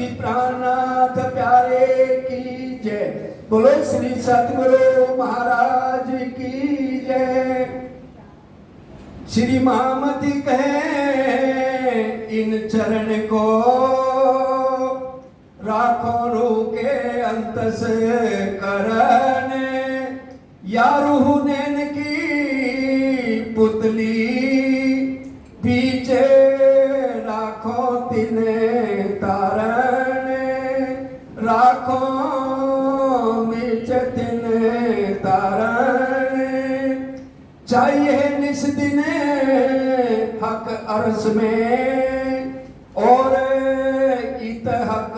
सभी प्राणनाथ प्यारे की जय। बोलो श्री सतगुरु महाराज की जय। श्री महामती कहे इन चरण को राखो रोके अंत से करण, या रूह नैन की पुतली पीछे राखो तिने तारण, राखो मीच तिने तारण। चाहिए निस दिन हक अरस में और इत हक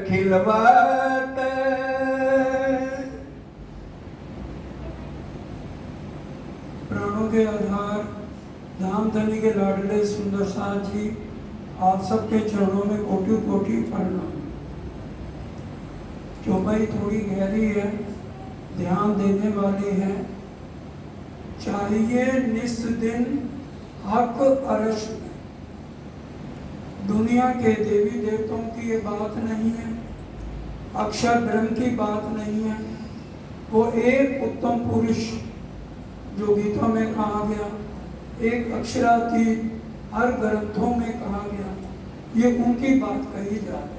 खिलवत। प्राणों के आधार धाम धनी के लाडले सुंदर साथ जी, आप सबके चरणों में कोटि कोटि प्रणाम। चौपाई थोड़ी गहरी है, ध्यान देने वाली है। चाहिए निस दिन हक अरश में। दुनिया के देवी देवताओं की ये बात नहीं है, अक्षर ब्रह्म की बात नहीं है। वो एक उत्तम पुरुष जो गीता में कहा गया, एक अक्षरातीत हर ग्रंथों में कहा गया, ये उनकी बात कही जा रही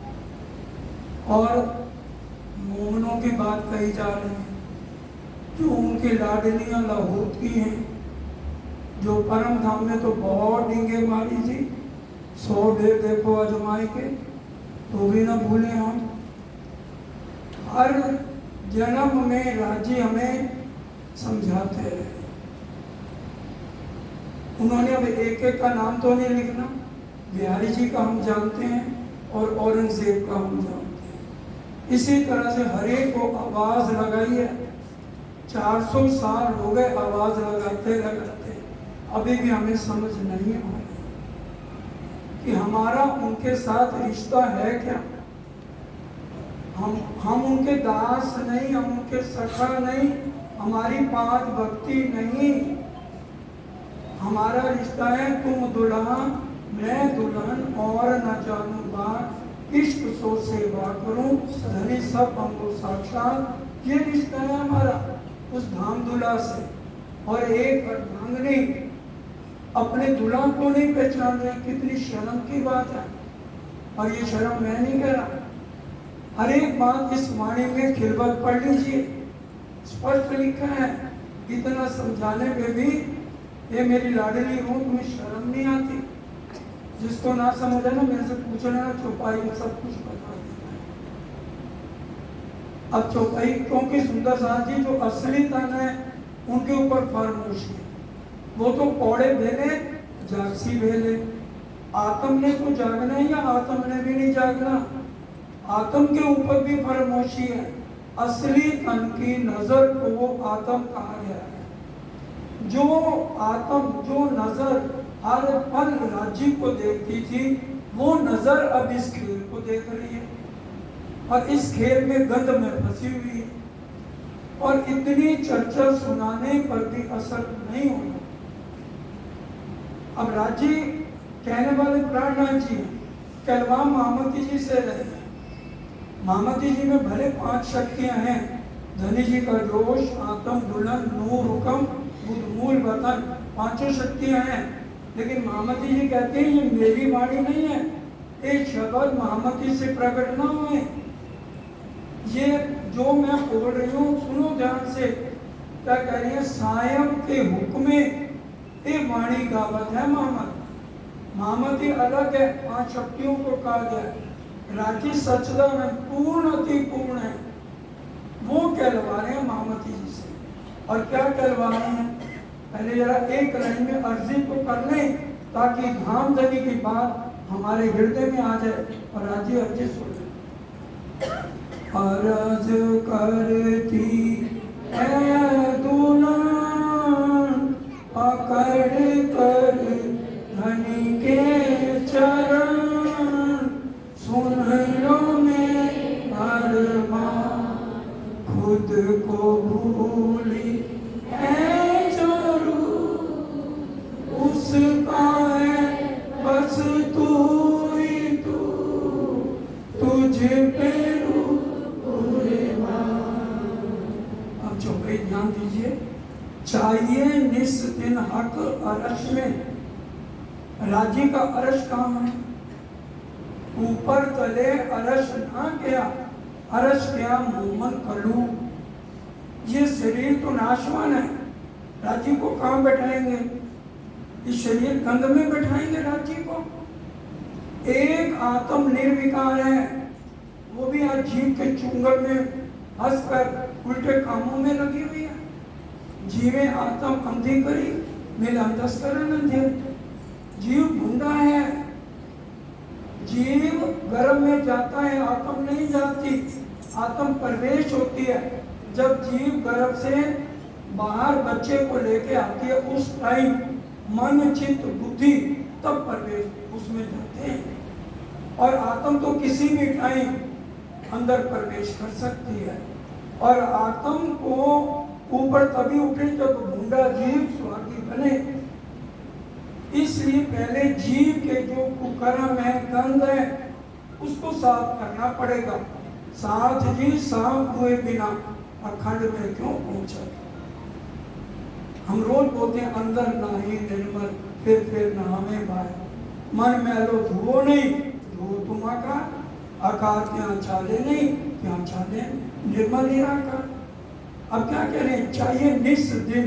है। और मोमनों की बात कही जा रही है जो उनकी लाडलियां लाहौत की हैं, जो परम धाम में तो बहुत डींगे मारी थी, 100 ढेर देखो अजमाए के, तो भी ना भूले हम। हर जन्म में राज्य हमें समझाते हैं। उन्होंने अब एक एक का नाम तो नहीं लिखना, बिहारी जी का हम जानते हैं और औरंगजेब का हम जानते हैं। इसी तरह से हर एक को आवाज लगाई है। 400 साल हो गए आवाज लगाते लगाते, अभी भी हमें समझ नहीं आ रही कि हमारा उनके साथ रिश्ता है क्या। हम उनके दास नहीं, हम उनके सखा नहीं, हमारी पांच भक्ति नहीं। हमारा रिश्ता है तुम दुल्हा मैं दुल्हन और न जानू बात, इश्क सो सेवा करूं धनी सब हमको साक्षात। ये रिश्ता है हमारा उस धाम दुल्हा से। और एक अर्धांगिनी अपने दुल्हा को नहीं पहचान रहे, कितनी शर्म की बात है। और ये शर्म मैं नहीं कह रहा, हर एक बात इस वाणी में खिलवत पढ़ लीजिए, स्पष्ट लिखा है। इतना समझाने में भी ये मेरी लाडली हूँ, तुम्हें शर्म नहीं आती। जिसको ना समझ है ना मेरे से पूछ लेना, चौपाई में सब कुछ बता देता है। अब चौपाई क्योंकि सुंदर साथ जी जो असली तन है उनके ऊपर फरमोश है, वो तो पौड़े भेले जागसी भेले। आत्म ने तो जागना है या आत्म ने भी नहीं जागना, आत्म के ऊपर भी फरमोशी है। असली तन की नजर को वो आत्म कहा गया है। जो आत्म जो नजर हर पल राज्य को देखती थी, वो नजर अब इस खेल को देख रही है और इस खेल में गंध में फंसी हुई है। और इतनी चर्चा सुनाने पर भी असर नहीं होगा। अब राज्य कहने वाले प्राणनाथ जी कलवा महामती जी से रहे। महामती जी में भले 5 शक्तियां हैं, धनी जी का जोश, आत्म, दुल्हन, नूर, हुक्म, बुद्ध, मूल, वतन, 5 शक्तियां हैं। लेकिन महामती जी कहते हैं ये मेरी वाणी नहीं है, एक शब्द महामती से प्रकट ना हुए। ये जो मैं बोल रही हूँ सुनो ध्यान से, क्या कह रही है। सायं के हुक्मे ये वाणी गावत है महामती। महामती अलग है, 5 शक्तियों को कहा गया। राज्य सचदन है, पूर्ण अति पूर्ण है, वो कहलवा रहे हैं महामती जी से। और क्या कहलवा रहे हैं, पहले जरा एक लाइन में अर्जी तो कर लें ताकि धाम धनी की बात हमारे हृदय में आ जाए। और राज्य अर्जी सुन लें। अर्ज करती है दुल्हन पकड़ कर धनी के चरण, सुन लो मेरे खुद को भूली है जरूर, उसका है बस तू ही तू। तुझ पे अब चौपाई ध्यान दीजिए। चाहिए निस दिन हक अरश में, राजी का अरश कहाँ है? ऊपर तले अरश ना क्या, अरश क्या मोमन कलू। ये शरीर तो नाशवान है, राजी को कहाँ बैठाएंगे? इस शरीर गंध में बैठाएंगे राजी को? एक आत्म निर्विकार है, वो भी आज जीव के चुंगल में हंसकर उल्टे कामों में लगी हुई है। जीवे आत्म अंधी करी मिला अंधस्करण अंधेर। जीव भूंडा है, जीव गर्भ में जाता है, आत्म नहीं जाती। आत्म प्रवेश होती है जब जीव गर्भ से बाहर बच्चे को लेके आती है, उस टाइम मन चित्त बुद्धि तब प्रवेश उसमें जाते हैं। और आत्म तो किसी भी टाइम अंदर प्रवेश कर सकती है। और आत्म को ऊपर तभी उठे जब भूंडा जीव स्वार्थी बने। इसलिए पहले जीव के जो कुकर्म है, गंध है, उसको साफ करना पड़ेगा। साथ जी साफ हुए बिना अखंड में क्यों पहुंचा? हम रोज बोलते हैं अंदर नाही निर्मल फिर न हमें भाई। मन में लो धुओ नहीं, धुओ तुम आकार क्या चाले नहीं, क्या चाले निर्मल निराकार। अब क्या कह रहे हैं? चाहिए निस दिन,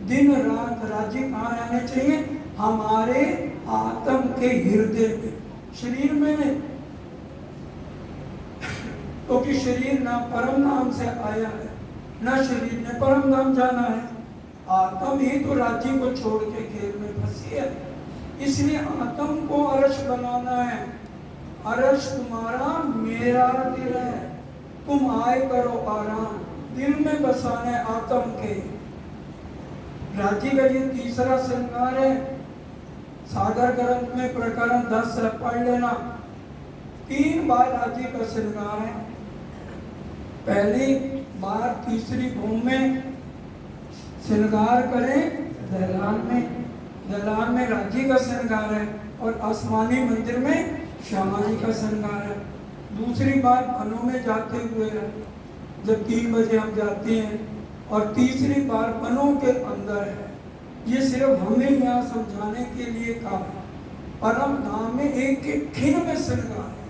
दिन रात राजी कहाँ रहने चाहिए? हमारे आत्म के हृदय में, शरीर में नहीं। क्योंकि शरीर ना परम धाम से आया है, ना शरीर ने परम धाम जाना है। आत्म ही तो राज्य को छोड़ के खेल में फंसी है। इसलिए आत्म को अरश बनाना है। अरश तुम्हारा मेरा दिल है, तुम आए करो आराम। दिल में बसाने आत्म के। राज्य का ये तीसरा श्रृंगार है। सागर ग्रंथ में प्रकरण 10 से पढ़ लेना। 3 बार राज्य का श्रृंगार है। पहली बार तीसरी भूमि में श्रृंगार करें दहलान में। दहलान में राज्य का श्रृंगार है और आसमानी मंदिर में श्यामा जी का श्रृंगार है। दूसरी बार वनों में जाते हुए है, जब 3 बजे हम जाते हैं। और तीसरी बार वनों के अंदर है। ये सिर्फ हमें यहाँ समझाने के लिए कहा। परम धाम में एक एक खिन में श्रृंगार है।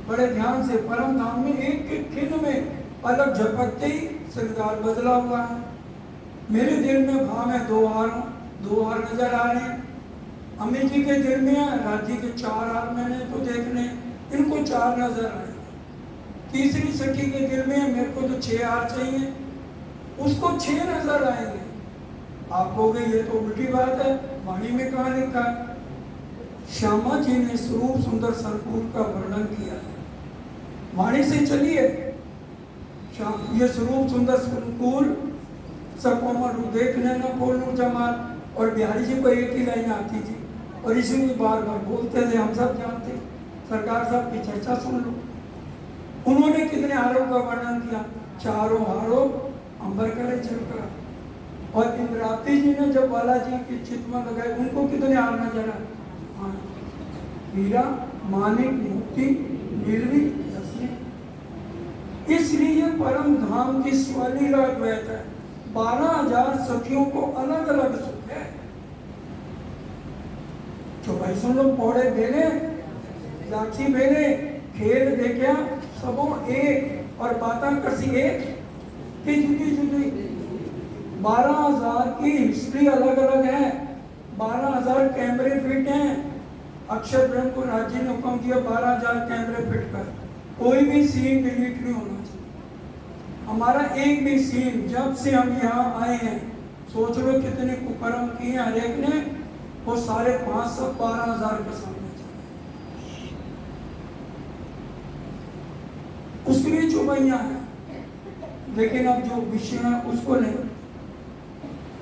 बड़े ध्यान से, परम धाम में एक एक खिन में पलक झपकते ही श्रृंगार बदला हुआ है। मेरे दिल में भाव है 2 हार नजर आ रहे हैं। अमित जी के दिल में राजी के 4 हार मैंने तो देखने, इनको 4 नजर आए। तीसरी सखी के दिल में मेरे को तो 6 हार चाहिए, उसको 6 नजर आएंगे। आप कहोगे ये तो उल्टी बात है, वाणी में कहाँ लिखा है? श्यामा जी ने स्वरूप सुंदर संकुल का वर्णन किया है। वाणी से चलिए, ये स्वरूप सुंदर संकुल सकोमल रूप देखने न बोलू जमाल। और बिहारी जी को एक ही लाइन आती थी और इसी में बार बार बोलते थे, हम सब जानते। सरकार साहब की चर्चा सुन लो। उन्होंने कितने हारों का वर्णन किया? 4 हारों अंबर करे चलकर। और इंद्रावती जी ने जब बालाजी की चित में लगाए, उनको कितने हार नजर आए? हीरा, मानिक, मोती, नीलवी, रत्न। इसलिए परम धाम की स्वलीला द्वैत है। 12,000 सखियों को अलग अलग सुख है। जो भाई सुन लो, पौड़े बेले, लाठी बेले, खेल देखा सबो एक और बातें कसी एक की जुदी जुदी। 12,000 की हिस्ट्री अलग अलग है। 12,000 कैमरे फिट हैं। अक्षर ब्रह्म को राज्य ने हुक्म दिया 12,000 कैमरे फिट कर, कोई भी सीन डिलीट नहीं होना चाहिए। हमारा एक भी सीन, जब से हम यहाँ आए हैं, सोच लो कितने कुकर्म किए हर एक ने, वो सारे 512,000 के सामने चले। उसकी भी चुभैयाँ हैं, लेकिन अब जो विषय है उसको नहीं।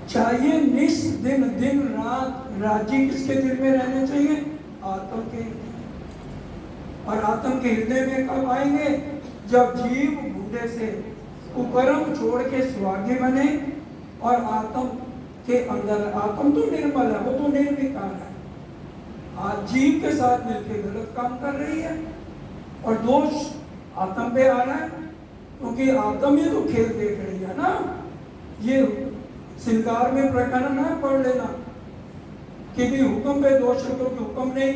चाहिए निस दिन, दिन रात राज्य किसके दिल में रहने चाहिए? आत्म के हृदय। और आत्म के हृदय में कब आएंगे? जब जीव बूढ़े से कुकर्म छोड़ के स्वागी बने और आत्म के अंदर, आत्म तो निर्मल है, वो तो निर्विकार है। आज जीव के साथ मिलकर गलत काम कर रही है। और दोष आत्म पे आ रहा है, क्योंकि आत्म ही तो खेल देख रही है ना। ये श्रृंगार में प्रकरण है, पढ़ लेना कि भी हुक्म पे दोष है, क्योंकि हुक्म ने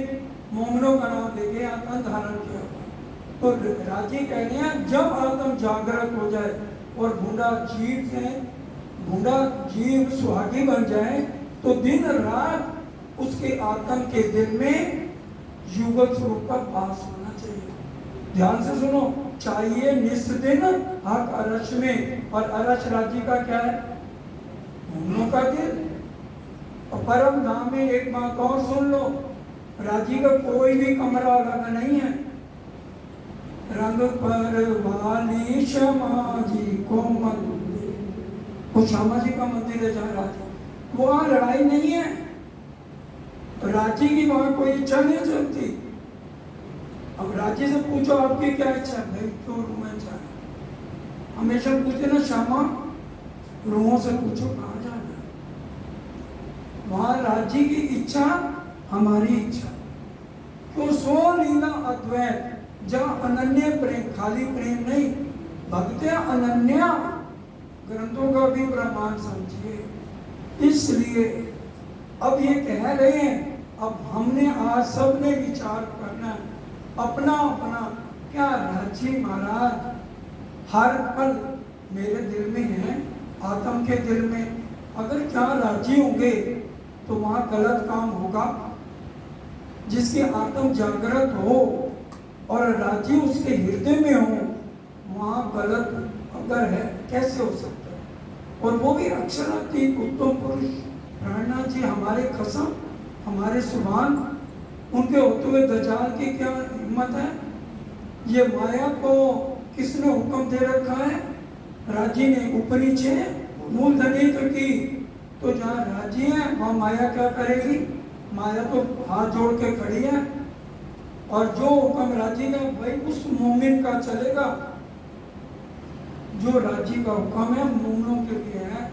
मोमनों का नाम लेके आत्म धारण किया। तो राजी कह रहे हैं जब आत्म जागृत हो जाए और बूढ़ा जीव सुहागी बन जाए, तो दिन रात उसके आत्म के दिल में युगल स्वरूप का वास होना चाहिए। ध्यान से सुनो, चाहिए निस्दिन हक अरश में, और अरश राजी का क्या है? मोमनों का दिल। और परम धाम में एक बात और सुन लो, राजी का कोई भी कमरा अलग नहीं है। रंग पर वाली श्यामा जी को मंदिर, वो श्यामा जी का मंदिर है जहाँ राजी, वहाँ लड़ाई नहीं है, राजी की वहाँ कोई इच्छा नहीं चलती। अब राजी से पूछो आपकी क्या इच्छा है? भाई तो रूम में जाए, हमेशा पूछे ना श्यामा, रूहों से पूछो कहाँ जाना। वहाँ राजी की इच्छा हमारी इच्छा। तो सो लीला अद्वैत, जहाँ अनन्य प्रेम, खाली प्रेम नहीं, भक्त्या अनन्या, ग्रंथों का भी प्रमाण समझिए। इसलिए अब ये कह रहे हैं, अब हमने आज सबने विचार करना अपना अपना, क्या राजी महाराज हर पल मेरे दिल में है, आत्म के दिल में, अगर क्या राजी होंगे तो वहाँ गलत काम होगा। जिसकी आत्म जागृत हो और राजी उसके हृदय में हो, वहाँ गलत अगर है कैसे हो सकता है? और वो भी अक्षरातीत उत्तम पुरुष प्राणनाथ जी, हमारे कसम, हमारे सुभान, उनके होते हुए दजाल की क्या हिम्मत है? ये माया को किसने हुक्म दे रखा है? राजी ने। ऊपरी मूलधनी तो की, तो जहाँ राजी है वहाँ माया क्या करेगी? माया तो हाथ जोड़ के खड़ी है, और जो हुक्म राजी का भाई उस मोमिन का चलेगा। जो राजी का हुक्म है मोमिनों के लिए है,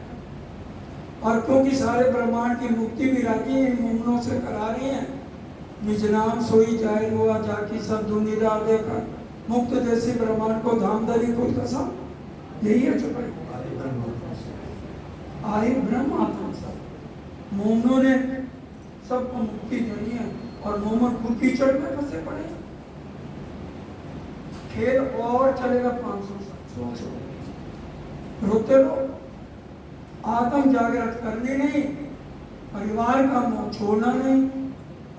और क्योंकि सारे ब्रह्मांड की मुक्ति भी राजी इन मोमिनों से करा रही है। निज नाम सोई जाए हुआ जाकी सब दुनिया देखा, मुक्त जैसे ब्रह्मांड को धामधरी खुद कसम, यही है जो आए ब्रह्म आत्मा सब मोमनों ने सबको मुक्ति देनी है, और मोमन खुद कीचड़ में फंसे पड़े। खेल और चलेगा 500 साल, रोते रहो। आत्म जागृत करनी नहीं, परिवार का मोह छोड़ना नहीं।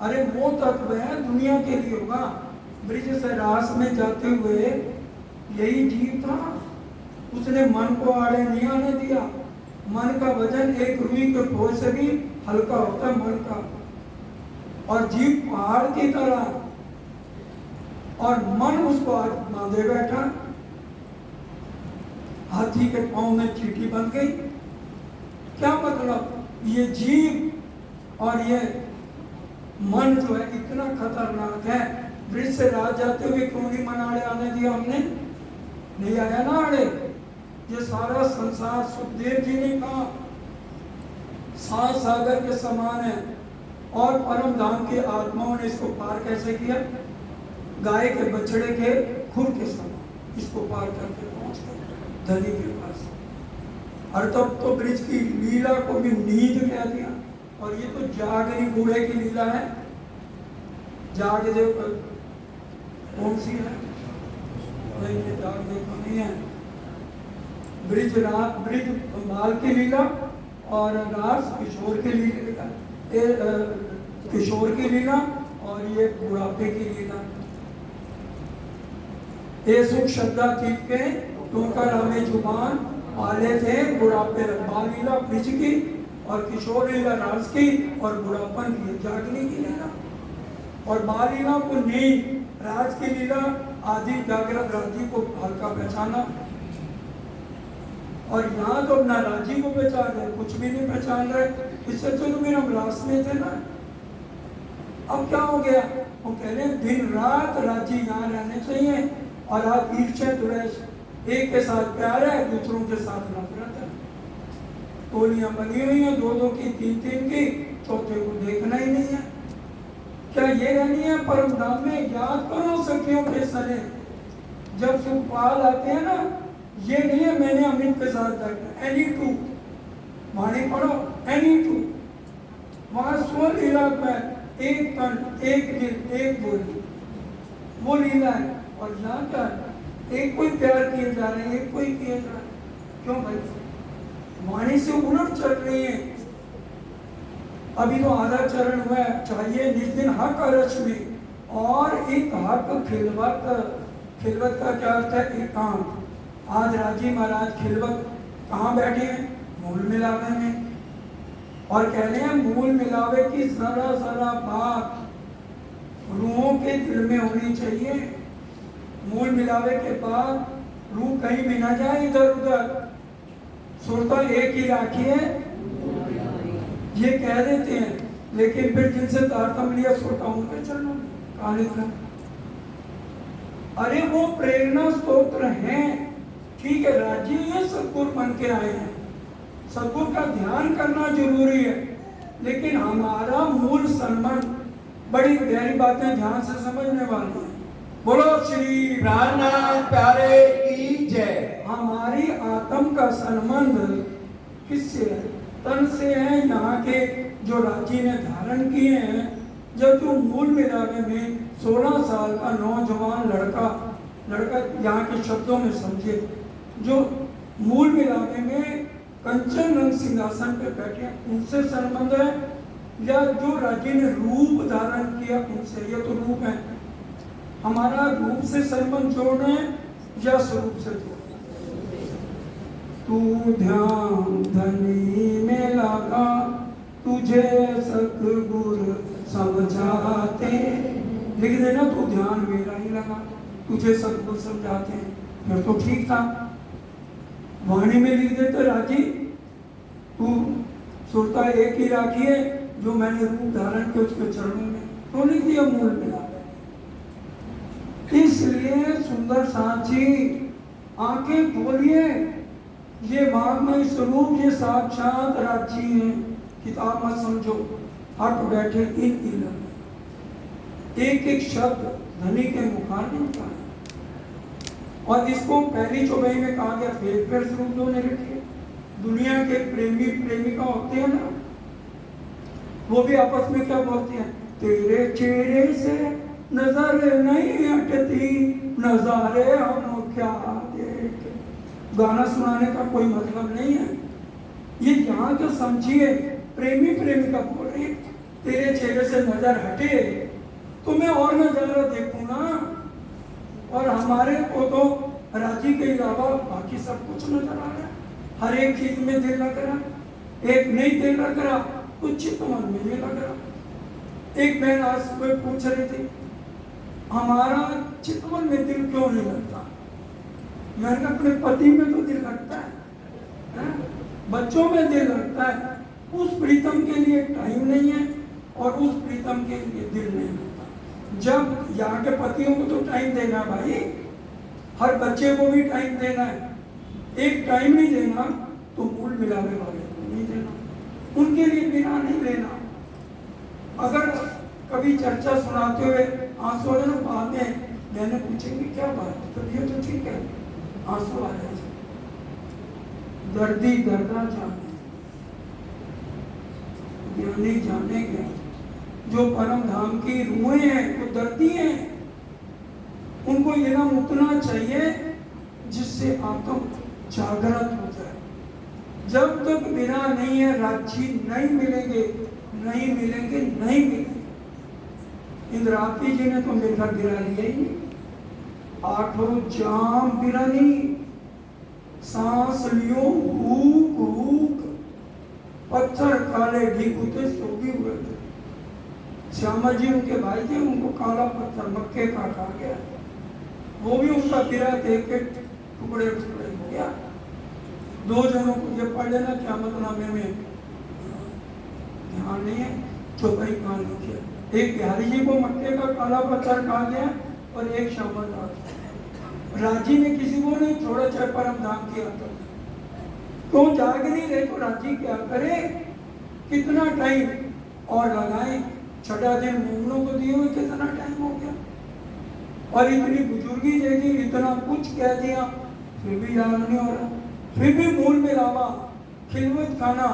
अरे मोह तत्व है, दुनिया के लिए होगा। ब्रिज से रास में जाते हुए यही जीव था, उसने मन को आड़े नहीं आने दिया। मन का वजन एक रुई के बोझ से भी हल्का होता है मन का, और जीव पहाड़ की तरह, और मन उसको आज बांधे बैठा। हाथी के पांव में चींटी बन गई। क्या मतलब? ये जीव और ये मन जो है इतना खतरनाक है। ब्रिज से रात जाते हुए क्यों नहीं मन आड़े आने दिया हमने? नहीं आया ना आड़े। ये सारा संसार सुखदेव जी ने कहा सात सागर के समान है, और परम धाम की आत्माओं ने इसको पार कैसे किया? गाय के बछड़े के खुर के समान इसको पार करके पहुंच गए धनी के पास। और तब तो ब्रिज की लीला को भी नींद कह दिया, और ये तो जागरी बूढ़े की लीला है। जाग देव कौन सी है? नहीं, जाग देव तो नहीं है। ब्रिज बाल की लीला और रास किशोर की लीला, किशोर की लीला, और ये बुढ़ापे की लीला। ये सुख श्रद्धा ठीक के टोकर हमें जुबान पाले थे, बुढ़ापे बाल लीला ब्रिज की, और किशोर लीला रास की, और बुढ़ापन की जागने की लीला। और बाल लीला को नींद, राज की लीला आदि जागृत राजी को हल्का पहचाना। और यहाँ तो अपना राजी को पहचान रहे, कुछ भी नहीं पहचान रहे। इससे तो फिर हम रास में थे ना। अब क्या हो गया? वो कह रहे दिन रात राजी यहाँ रहने चाहिए, और आप ईर्ष्या द्वेष, एक के साथ प्यार है, दूसरों के साथ नफरत है। टोलियां बनी हुई हैं, दो दो की, तीन तीन की, चौथे को देखना ही नहीं है। क्या ये रहनी है परम धाम में? याद करो सखियों के सने, जब सुखपाल आते हैं ना, ये नहीं है मैंने अमित के साथ बैठा, एनी टू वाणी पढ़ो, एनी टू, वहां स्व लीला में एक तन, एक दिल, एक बोली, वो लीला है। और यहाँ का एक कोई प्यार किए जा रहे हैं, एक कोई किए जा रहे हैं। क्यों भाई? वाणी से उलट चल रही है। अभी तो आधा चरण हुआ है, चाहिए जिस दिन हक अरस में, और एक हक खिलवत, खिलवत का क्या अर्थ है? एकांत। आज राजी महाराज खिलवत कहाँ बैठे हैं? मूल मिलावे में, और कह रहे हैं मूल मिलावे की जरा जरा बात रूहों के दिल में होनी चाहिए। मूल मिलावे के बाद रूह कहीं भी ना जाए इधर उधर, सुरता एक ही राखिए, ये कह देते हैं, लेकिन फिर जिनसे तारतम्य लिया सुरता उनके चरणों में काले का। अरे वो प्रेरणा स्तोत्र हैं, ठीक है, राजी ये सदगुरु बन के आए हैं, सदगुरु का ध्यान करना जरूरी है, लेकिन हमारा मूल संबंध, बड़ी गहरी बातें ध्यान से समझने वाली है। बोलो श्री प्राणनाथ प्यारे की जय। हमारी आत्म का संबंध किससे है? तन से है। यहाँ के जो राजी ने धारण किए हैं, जब जो मूल मिलावे में 16 साल का नौजवान लड़का यहाँ के शब्दों में समझे, जो मूल मिलावे में कंचन रंग सिंहासन पे बैठे हैं, उनसे संबंध है, या जो राजी ने रूप धारण किया उनसे? ये तो रूप है, हमारा रूप से संबंध जोड़ना है या स्वरूप से जोड़ना? तू ध्यान धनी में लगा, तुझे सतगुरु समझाते, लिख देना, तू ध्यान मेरा ही लगा, तुझे सतगुरु समझाते हैं, फिर तो ठीक था। वाणी में लिख देते राजी, तू सुरता एक ही राखिए, जो मैंने रूप धारण किया उसके चरणों में, तो लिख दिया मूल मिला। इसलिए सुंदर साची आंखें खोलिए, ये वाग्मय स्वरूप, ये साक्षात राजी है, किताब मत समझो, हट बैठे इन इलम में, एक एक शब्द धनी के मुखारबिन का है। और इसको पहली चौपाई में कहा गया फेर स्वरूप दो ने रखे। दुनिया के प्रेमी प्रेमिका होते हैं ना, वो भी आपस में क्या बोलते हैं? तेरे चेहरे से नजर नहीं हटती, नजारे हम क्या देखे। गाना सुनाने का कोई मतलब नहीं है, ये यहाँ तो समझिए, प्रेमी प्रेमिका बोल रही, तेरे चेहरे से नजर हटे तो मैं और नजारा देखूंगा। और हमारे को तो राजी के अलावा बाकी सब कुछ नजर आ रहा है, हर एक चीज में दिल लग रहा, एक नहीं दिल लग रहा, कुछ चित्त मन में नहीं लग रहा। एक बहन आज सुबह पूछ रही थी, हमारा चितवन में दिल क्यों नहीं लगता? मैंने अपने पति में तो दिल लगता है, बच्चों में दिल लगता है, उस प्रीतम के लिए टाइम नहीं है और उस प्रीतम के लिए दिल नहीं लगता। जब यहाँ के पतियों को तो टाइम देना भाई, हर बच्चे को भी टाइम देना है, एक टाइम नहीं देना तो मूल मिलावे वाले को नहीं देना, उनके लिए बिना नहीं लेना। अगर कभी चर्चा सुनाते हुए आंसू आ जाए, बाद में मैंने पूछेंगे क्या बात, तो ये तो ठीक है, आंसू आ जाए, दर्दी दर्दा जाने, ज्ञानी जाने गए, जो परम धाम की रूहें हैं वो दर्दी हैं, उनको ये ना उतना चाहिए जिससे आत्म जागृत हो जाए। जब तक बिना नहीं है राजी नहीं मिलेंगे, नहीं मिलेंगे, नहीं मिलेंगे। इंद्रावती जी ने तो मेरे घर गिरा लिया ही नहीं, 8 जाम बिरानी, सांस लियो हुक हुक, पत्थर काले ढीकुते सोगी हुए थे। श्यामा जी उनके भाई थे, उनको काला पत्थर मक्के का खा गया, वो भी उनका गिरा देख के टुकड़े टुकड़े हो गया। 2 जनों को ये पढ़ लेना क्या मतलब में ध्यान नहीं है, चौपाई कहां लिखी है। एक बिहारी जी को मक्के का काला पत्थर खा गया और एक श्यामा दास। राजी ने किसी को नहीं छोड़ा, चाहे परम धाम किया तो जाग नहीं रहे तो राजी क्या करे, कितना टाइम और लगाए, छठा दिन मोमनों को दिए हुए कितना टाइम हो गया, और इतनी बुजुर्गी दे दी, इतना कुछ कह दिया, फिर भी याद नहीं हो रहा। फिर भी मूल मिलावा, खिलवत खाना,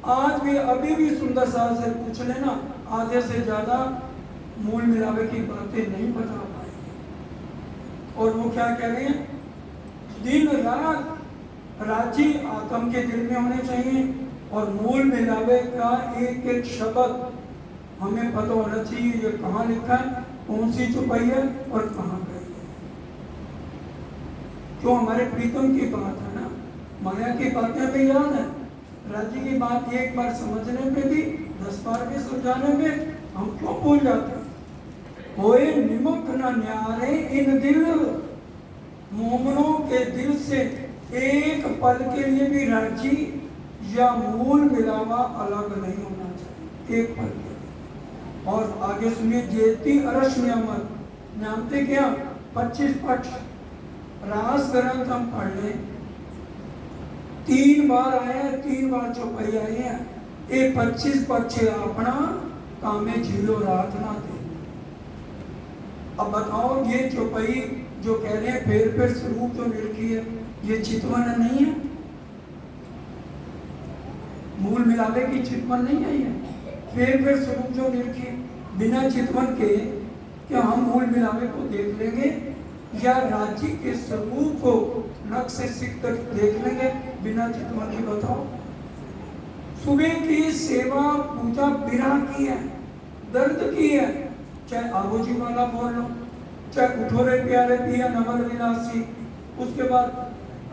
आज भी अभी भी सुंदर साहब से पूछ लेना, आधे से ज्यादा मूल मिलावे की बातें नहीं बता पाएंगे। और वो क्या कह रहे हैं, दिन रात राजी आत्म के दिल में होने चाहिए, और मूल मिलावे का एक एक शब्द हमें पता होना चाहिए, ये कहाँ लिखा है, कौन सी चौपाई है और कहाँ गई है। जो हमारे प्रीतम की बात है ना, माया की बातें हमें याद है, राजी की बात एक बार समझने पे भी 10 बार भी समझाने में हम क्यों भूल जाते हैं। होए निमक न न्यारे इन दिल, मोमनों के दिल से एक पल के लिए भी राजी या मूल मिलावा अलग नहीं होना चाहिए, एक पल के लिए। और आगे सुनिए, जेती अरश नियामत, नामते क्या 25 पक्ष रास ग्रंथ हम पढ़ लें, 3 बार आए हैं, 3 बार चौपाई आई है, ये 25 पक्ष अपना कामे झीलो रात ना दे। अब बताओ, ये चौपाई जो कह रहे हैं फेर स्वरूप जो लिखी है, ये चितवन नहीं है, मूल मिलावे की चितवन नहीं आई है। फेर स्वरूप जो लिखी, बिना चितवन के क्या हम मूल मिलावे को देख लेंगे, या राज्य के स्वरूप को नक्श से सीख कर देख लेंगे बिना चितवन के? बताओ। सुबह की सेवा पूजा बिना की है, दर्द की है, चाहे आबूजी वाला बोल लो, चाहे उठो रे प्यारे पिया नवल विलासी, उसके बाद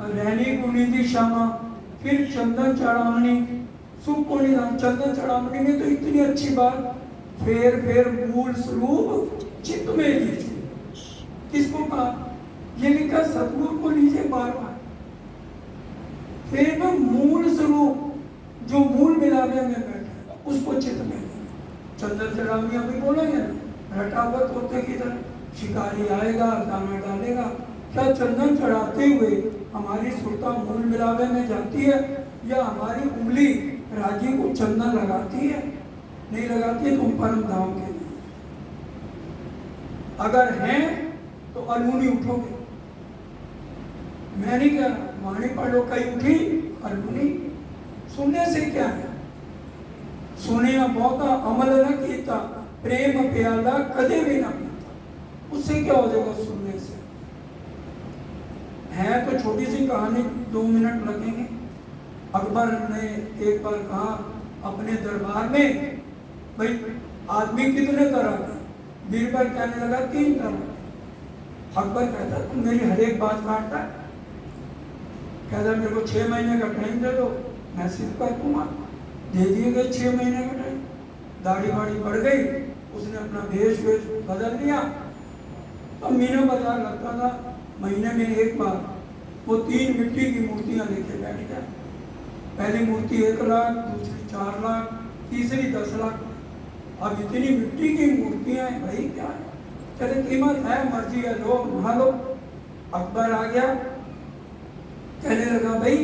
रहनी गुनीदी श्यामा, फिर चंदन चढ़ावनी, सुपुनी चंदन चढ़ावनी में तो इतनी अच्छी बात, फेर मूल स्वरूप चित्त में लीजिए। किसको कहा? ये लिखा सतगुरु को लीजिए बार बार। फिर मूल स्वरूप जो मूल मिलावे में बैठा उसको चित्त में लीजिए। चंदन चढ़ावनी अभी बोलेंगे ना, रटावत होते किधर, शिकारी आएगा दाना डालेगा, क्या चंदन चढ़ाते हुए हमारी सुरता मूल मिलावे में जाती है, या हमारी उंगली राजी को चंदन लगाती है? नहीं लगाती है, तुम परम धाम के लिए। अगर हैं तो अलूनी उठोगे, मैं नहीं कह रहा, वाणी पढ़ो कहीं उठी अलूनी। सुनने से क्या है, सुने बहुता अमल न कीता, प्रेम प्याला कदे भी ना पीता, उससे क्या हो जाएगा सुनने से? है तो छोटी सी कहानी, 2 मिनट लगेंगे। अकबर ने एक बार कहा अपने दरबार में, भाई आदमी कितने तरह का? बीरबल कहने लगा 3 तरह। अकबर कहता तुम मेरी हर एक बात काटता है, कहता मेरे को 6 महीने का टाइम दे दो, मैं सिर्फ कर दूंगा। दे दिए गए 6 महीने का टाइम, दाढ़ी वाड़ी बढ़ गई, उसने अपना वेश बदल लिया। तो मीना बाजार लगता था, महीने में एक बार वो 3 मिट्टी की मूर्तियां लेके बैठ गया। पहली मूर्ति 1 लाख, दूसरी 4 लाख, तीसरी 10 लाख। अब इतनी मिट्टी की मूर्तियां हैं, भाई क्या है? चले कीमत है, मर्जी है, लो उठा लो। अकबर आ गया, कहने लगा भाई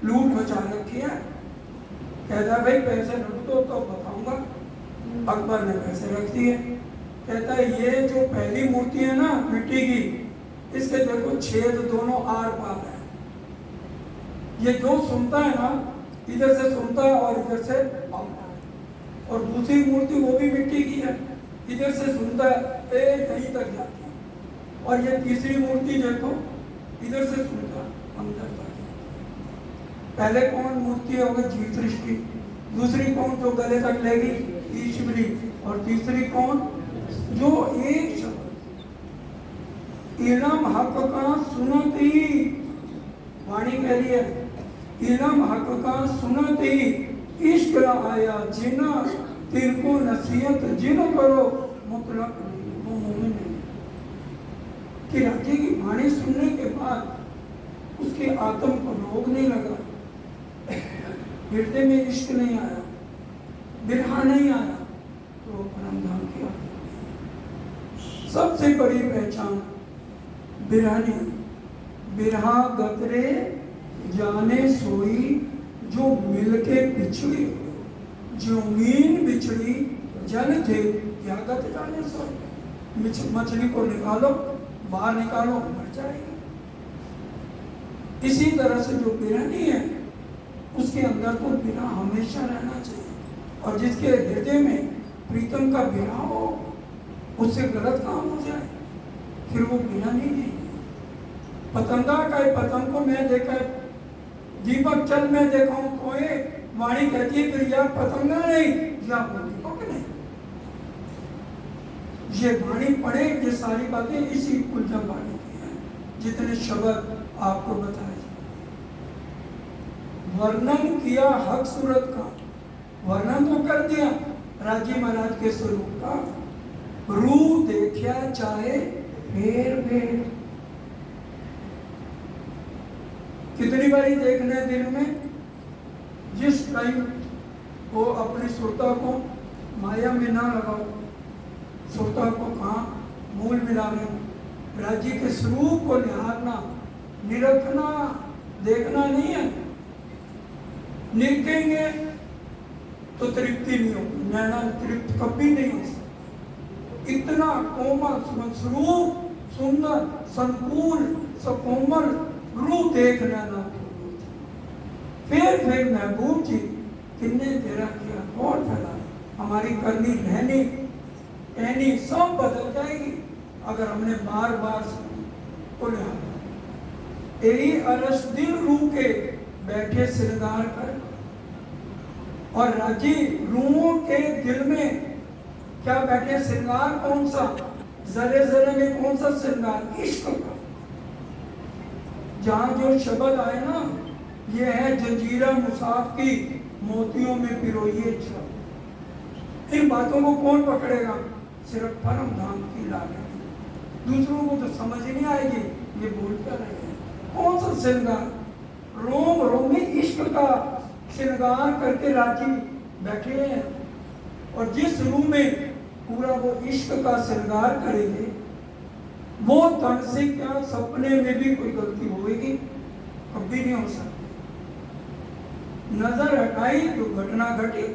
लूट मचा रखी है। कहता भाई पैसे रख दो तो बताऊंगा। अकबर ने पैसे रख दिए। कहता है ये जो पहली मूर्ति है ना मिट्टी की, इसके देखो छेद दोनों आर पार है। ये जो सुनता है ना, इधर से सुनता है और इधर से आता है। और दूसरी मूर्ति वो भी मिट्टी की है, इधर से सुनता है कहीं तक जाती है। और ये तीसरी मूर्ति देखो, इधर से सुनता है अंदर तक। पहले कौन मूर्ति होगी? जीव सृष्टि। दूसरी कौन जो गले तक लेगी? ईश्वरी। और तीसरी कौन? जो एक शब्द इलम हक का सुनती, वाणी कह रही है इलम हक का सुनती, इश्क आया जिना तिरको नसीहत जिन करो मुतलक वो मोमिन है। कि राजी की वाणी सुनने के बाद उसके आत्म को रोग नहीं लगा, हृदय में इश्क नहीं आया, बिरहा नहीं आया, तो परम धाम किया। सबसे बड़ी पहचान बिरहनी, बिरहा गतरे जाने सोई, जो मिलके बिछड़ी, जो मीन बिछड़ी जल थे क्या गत जाने सो, मछली को निकालो, बाहर निकालो, मर जाएगी। इसी तरह से जो बिरहनी है उसके अंदर तो बिना हमेशा रहना चाहिए, और जिसके हृदय में प्रीतम का बिना हो, उससे गलत काम हो जाए फिर वो बिरहनी नहीं। पतंगा का पतंग को मैं देखा, दीपक चल मैं देखा हूं कोई, वाणी कहती है फिर या पतंगा नहीं या वो दीपक नहीं। ये वाणी पढ़े, ये सारी बातें इसी कुलजम वाणी की हैं, जितने शब्द आपको बताए। वर्णन किया हक सूरत का, वर्णन तो कर दिया राजी महाराज के स्वरूप का, रूप देखा चाहे फेर फेर। कितनी बारी देखने दिन में, जिस टाइम वो अपनी सुरता को माया में ना लगाओ, सुरता को कहाँ मूल मिलाने, राज्य के स्वरूप को निहारना, निरखना, देखना नहीं है। निरखेंगे तो तृप्ति नहीं होगी, नैना तृप्त कभी नहीं हो सकती। इतना कोमल स्वरूप, सुंदर संकुल सकोमल रूप देखना ना। फिर महबूब जी किन्ने तेरा किया, कौन फैला, हमारी करनी रहनी कहनी सब बदल जाएगी अगर हमने बार बार को यही अरस दिल रूह के बैठे श्रृंगार कर, और राजी रूहों के दिल में क्या बैठे श्रृंगार, कौन सा, जरे जरे में कौन सा श्रृंगार, इश्क का। जहां जो शब्द आए ना, ये है जंजीरा मुसाफ की मोतियों में पिरोइए छब। इन बातों को कौन पकड़ेगा, सिर्फ परम धाम की लागत। दूसरों को तो समझ ही नहीं आएगी ये बोल क्या रहे हैं। कौन सा श्रृंगार, रोम रोम में इश्क का श्रृंगार करके राजी बैठे हैं, और जिस रूम में पूरा वो इश्क का श्रृंगार करेंगे, वो तन से क्या सपने में भी कोई गलती होगी, कभी नहीं हो सकती। नजर हटाई तो घटना घटी,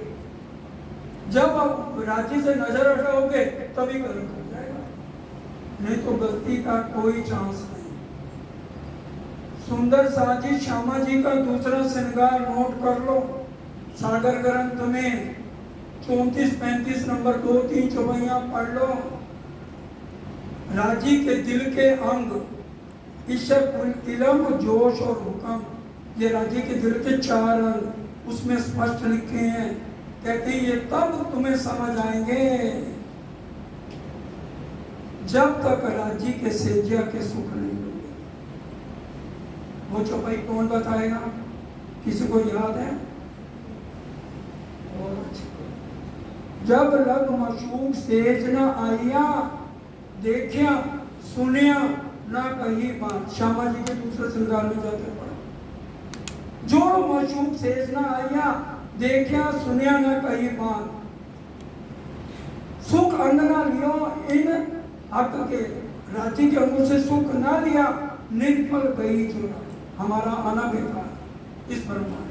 जब आप राज्य से नजर हटाओगे तभी गलत हो जाएगा, नहीं तो गलती का कोई चांस नहीं। सुंदर साजी श्यामा जी का दूसरा श्रृंगार नोट कर लो, सागर ग्रंथ में 34-35 नंबर 2-3 चौपाइयां पढ़ लो। राजी के दिल के अंग इश्क इलम जोश और हुक्म, ये राजी के दिल के 4 अंग उसमें स्पष्ट लिखे हैं। कहते हैं ये तब तुम्हें समझ आएंगे जब तक राजी के सेजिया के सुख नहीं मिले। वो चौपाई कौन बताएगा, किसी को याद है? जब लग मशूक सेज न आइया, देखिया सुनिया ना कही बात। श्यामा जी के दूसरे श्रृंगार में जाते पड़ा, जो मशूक सेज न आइया, देखिया सुनिया ना कही बात। सुख अन्न ना लियो इन हक के, राजी के अंगों से सुख ना लिया, निर्फल गई चुरा, हमारा आना बेकार इस ब्रह्मांड।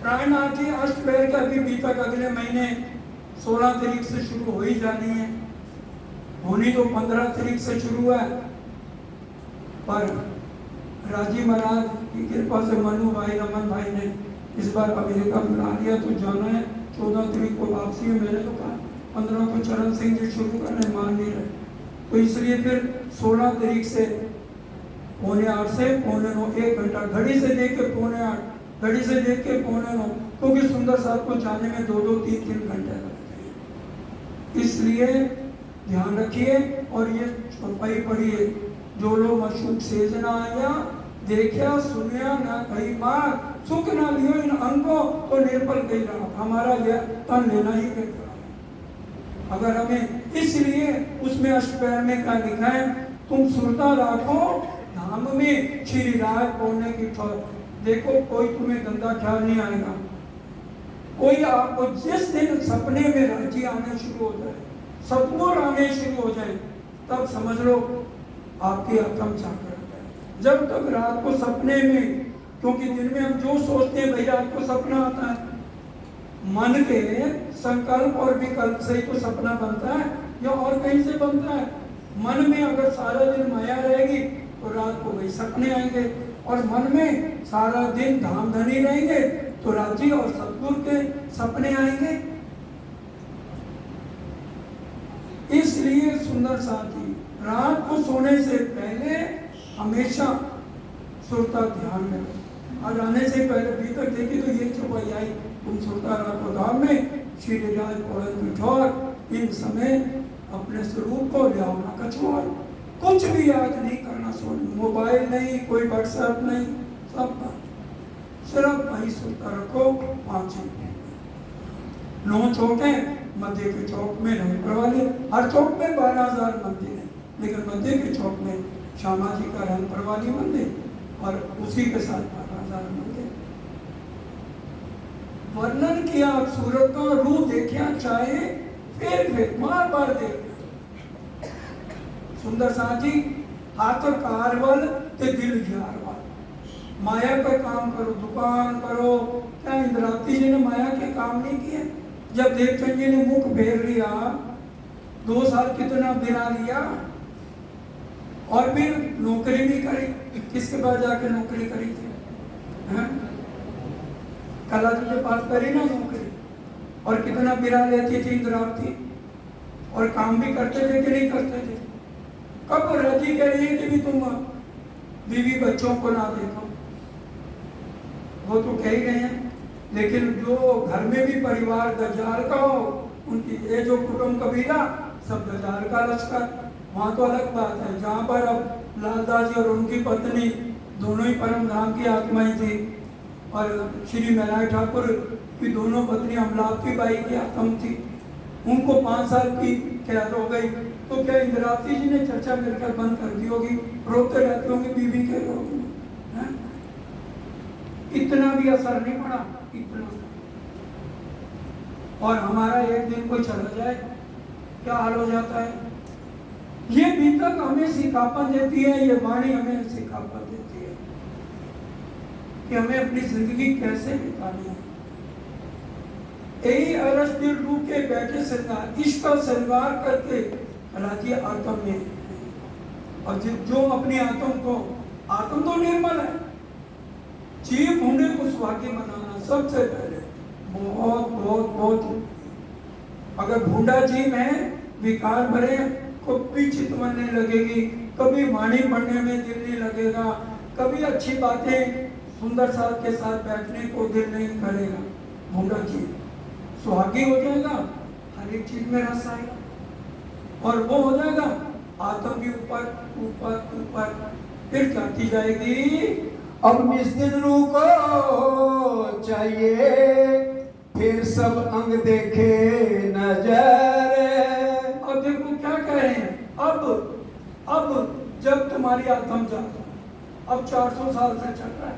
प्राणनाथ जी अष्टपहर का अभी बीतक अगले महीने 16 तारीख से शुरू हो ही जानी है, होनी तो 15 तारीख से शुरू है, पर राजी महाराज की कृपा से मनु भाई रमन भाई ने इस बार अमेरिका बुला लिया, तो जाना है। 14 तारीख को वापसी है, मैंने तो कहा 15 को चरण सिंह जी शुरू करने मान नहीं रहे, तो इसलिए फिर 16 तारीख से 7:45 से 9:45, 1 घंटा घड़ी से देख के 7:45, घड़ी से देख के 9:45, क्योंकि सुंदर साहब को जाने में 2-2, 3-3 घंटे लगते हैं। इसलिए ध्यान रखिए और ये चौपाई पढ़िए, जो लोग मशूक सेज ना आया, देखा सुनिया ना कही बात, सुख ना लियो इन अंगों तो निर्बल गई रहा, हमारा तन लेना ही बेकार है। अगर हमें इसलिए उसमें अष्टपहर में क्या लिखा है, तुम सुरता राखो धाम में श्री राय बोलने की ठोर। देखो कोई तुम्हें गंदा ख्याल नहीं आएगा, कोई आपको जिस दिन सपने में राजी आने शुरू हो जाए, सतगुर आने शुरू हो जाए, तब समझ लो आपकी अकम जाकर है। जब तक रात को सपने में, क्योंकि दिन में हम जो सोचते हैं भाई रात को सपना आता है, मन के संकल्प और विकल्प से ही तो सपना बनता है या और कहीं से बनता है। मन में अगर सारा दिन माया रहेगी तो रात को वही सपने आएंगे, और मन में सारा दिन धाम धनी रहेंगे तो राज्य और सतगुरु के सपने आएंगे। इसलिए सुंदर साथी, रात को सोने से पहले हमेशा सुरता ध्यान में रखो। आज आने से पहले भीतर देखी तो ये चौपाई आई, तुम सुरता रखो धाम में, श्री राज पौड़न पिठौर, इन समय अपने स्वरूप को लियावना कछुआ, कुछ भी याद नहीं करना, सोने मोबाइल नहीं, कोई व्हाट्सएप नहीं, सब सिर्फ वही सुरता रखो। 5 मिनट 9 चौकें मध्य के चौक में नहीं परवाली, हर चौक में 12,000 मंदिर है, लेकिन मध्य के चौक में श्यामा जी का रंग परवाली मंदिर और उसी के साथ 12,000 मंदिर। वर्णन किया सूरत का रूप देखिया चाहे फिर बार बार देख। सुंदर साथी, हाथ कारवल ते दिल कारवल, माया का काम करो, दुकान करो। क्या इंद्रावती जी ने माया के काम नहीं किए? जब देवचंद जी ने मुख फेर लिया, 2 साल कितना बिना लिया, और फिर नौकरी भी करी। किसके पास जाके नौकरी करी थी? कला जी के पास करी ना नौकरी, और कितना बिरा लेती थी इंद्रावती, और काम भी करते थे कि नहीं करते थे? कब राजी कह रही है कि भी तुम बीवी बच्चों को ना देखो? वो तो कह ही रहे हैं, लेकिन जो घर में भी परिवार गजार का हो, उनकी ये जो कुटुंब कबीला सब गजार का लश्कर, वहाँ तो अलग बात है। जहाँ पर अब लालदास जी और उनकी पत्नी दोनों ही परम धाम की आत्माएं थी, और श्री महराज ठाकुर की दोनों पत्नी अमलावती बाई की आत्मा थी, उनको 5 साल की कैद हो गई। तो क्या इंद्रावती जी ने चर्चा मिलकर बंद कर दी होगी? रोते रहते होंगे बीवी के रोग में, इतना भी असर नहीं पड़ा, इतना। और हमारा एक दिन कोई चला जाए क्या हाल हो जाता है? ये बीतक हमें सिखापन देती है, ये वाणी हमें सिखापन देती है कि हमें अपनी जिंदगी कैसे बितानी है। यही अरस दिल रूप के बैठे सरकार, इसका श्रृंगार करके राजी आत्म में, और जो अपनी आत्म तो निर्मल है, जीव ढूंढे को सुहागी बनाना सबसे पहले बहुत बहुत बहुत। अगर ढूंढा जीव है, विकार भरे, कभी चितवन नहीं लगेगी, कभी वाणी पढ़ने में दिल नहीं लगेगा, कभी अच्छी बातें सुंदर साथ के साथ बैठने को दिल नहीं करेगा। ढूंढा जीव सुहागी हो जाएगा, हर एक चीज में रस आएगा, और वो हो जाएगा आत्म भी ऊपर ऊपर ऊपर, फिर जाती जाएगी। अब निश्चित रूप को चाहिए, फिर सब अंग देखे नजर। अब देखो क्या कह रहे हैं, अब जब तुम्हारी आत्म जाता, अब 400 साल से चल रहा है,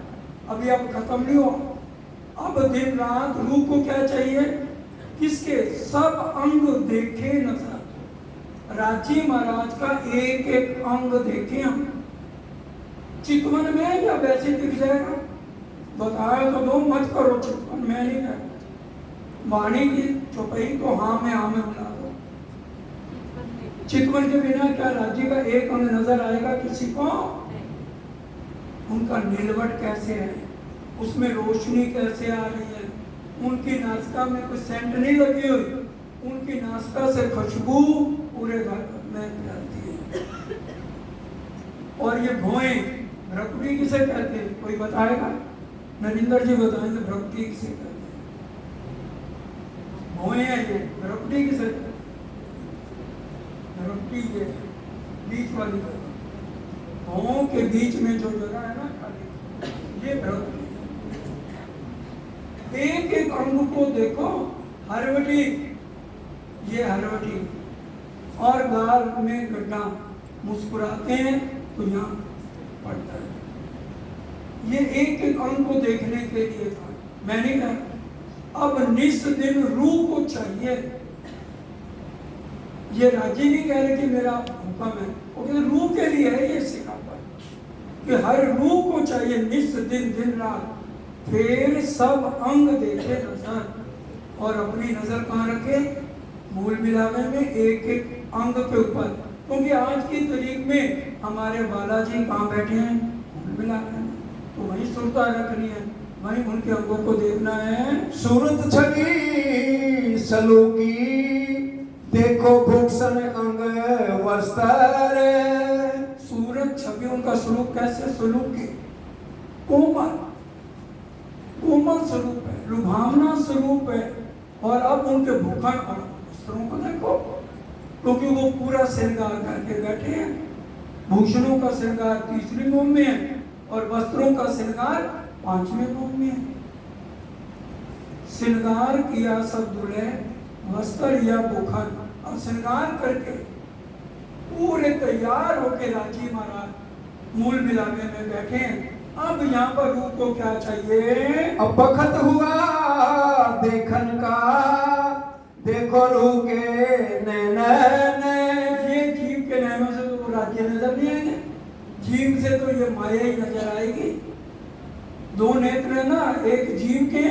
अभी अब खत्म नहीं हुआ। अब दिन रात रूह को क्या चाहिए? किसके? सब अंग देखे नजर। राजी महाराज का एक एक अंग देखे हम, चितवन में या वैसे दिख जाएगा? बताया तो दो, मत करो चितवन में, नहीं कर वाणी की चौपाई तो हाँ में मिला दो। चितवन के बिना क्या राजी का एक अंग नजर आएगा किसी को? उनका नीलवट कैसे है, उसमें रोशनी कैसे आ रही है, उनकी नासिका में कोई सेंट नहीं लगी हुई, उनकी नासिका से खुशबू पूरे घर में फैलती है। और ये भौएं भ्रकुटी किसे कहते हैं? कोई बताएगा? नरेंद्र जी बताएंगे भ्रकुटी किसे कहते हैं। भौएं हैं ये, भ्रकुटी किसे कहते हैं? भ्रकुटी ये बीच वाली जगह, भौं के बीच में जो जगह है ना खाली, ये भ्रकुटी। एक एक अंग को देखो, हरवटी, ये हरवटी, और गाल में गड्ढा, मुस्कुराते हैं तो यहाँ पड़ता है। ये एक एक अंग को देखने के लिए था। मैंने कहा अब निस दिन रूह को चाहिए। ये राजी नहीं कह रहे कि मेरा हुक्म है, वो कहते रूह के लिए है ये सिखापन, कि हर रूह को चाहिए निस दिन दिन रात, फिर सब अंग देखे नजर। और अपनी नजर कहाँ रखे? मूल मिलावे में एक एक अंग के ऊपर, क्योंकि आज की तारीख में हमारे बालाजी कहाँ बैठे हैं? मूल मिलावे में। तो वही सुरता रखनी है, वही उनके अंगों को देखना है। सूरत छवि सलूकी, देखो भूषण अंग वस्त्र। सूरत छवि उनका स्वरूप कैसे? सलूक के कोमल कोमल स्वरूप है, लुभावना स्वरूप है। और अब उनके भूखण और वस्त्रों को देखो, क्योंकि वो पूरा श्रृंगार करके बैठे हैं। भूषणों का श्रृंगार 3वीं मोम में है और वस्त्रों का श्रृंगार 5वें मोम में है। श्रृंगार किया सब दूल्हे, वस्त्र या भूखण, और श्रृंगार करके पूरे तैयार होके राजी महाराज मूल मिलावे में बैठे हैं। अब यहाँ पर रूप को क्या चाहिए? अब बखत हुआ देखन का, देखो रूह के नैन। ये जीव के नैनों से तो राज्य नजर नहीं आएंगे, जीव से तो ये माया ही नजर आएगी। 2 नेत्र है ना, एक जीव के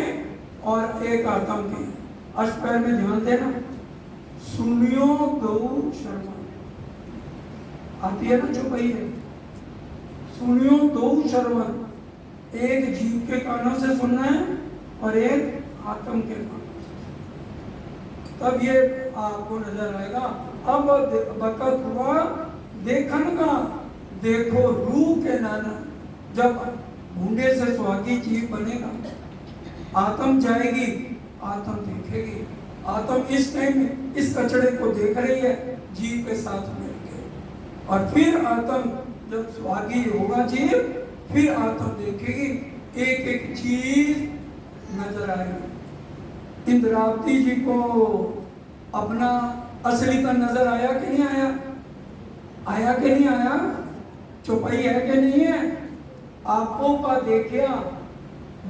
और एक आत्म के। अष्टपैर में ध्यान देना, सुनियो दो शर्मा आती है ना, चौपाई है। सुनियो दो शर्मन, एक जीव के कानों से सुनना है और एक आत्म के कानों से, तब ये आपको नजर आएगा। अब बकत हुआ देखन का, देखो रूह के नाना। जब भूडे से सुहागी जीव बनेगा, आत्म जाएगी, आत्म देखेगी। आत्म इस टाइम इस कचड़े को देख रही है जीव के साथ मिलकर, और फिर आत्म जब स्वागी होगा जीव, फिर आत्म देखेगी, एक एक चीज नजर आएगी। इंद्रावती जी को अपना असलीपन नजर आया कि नहीं आया? आया कि नहीं आया? चौपाई है कि नहीं है? आपको का देखिया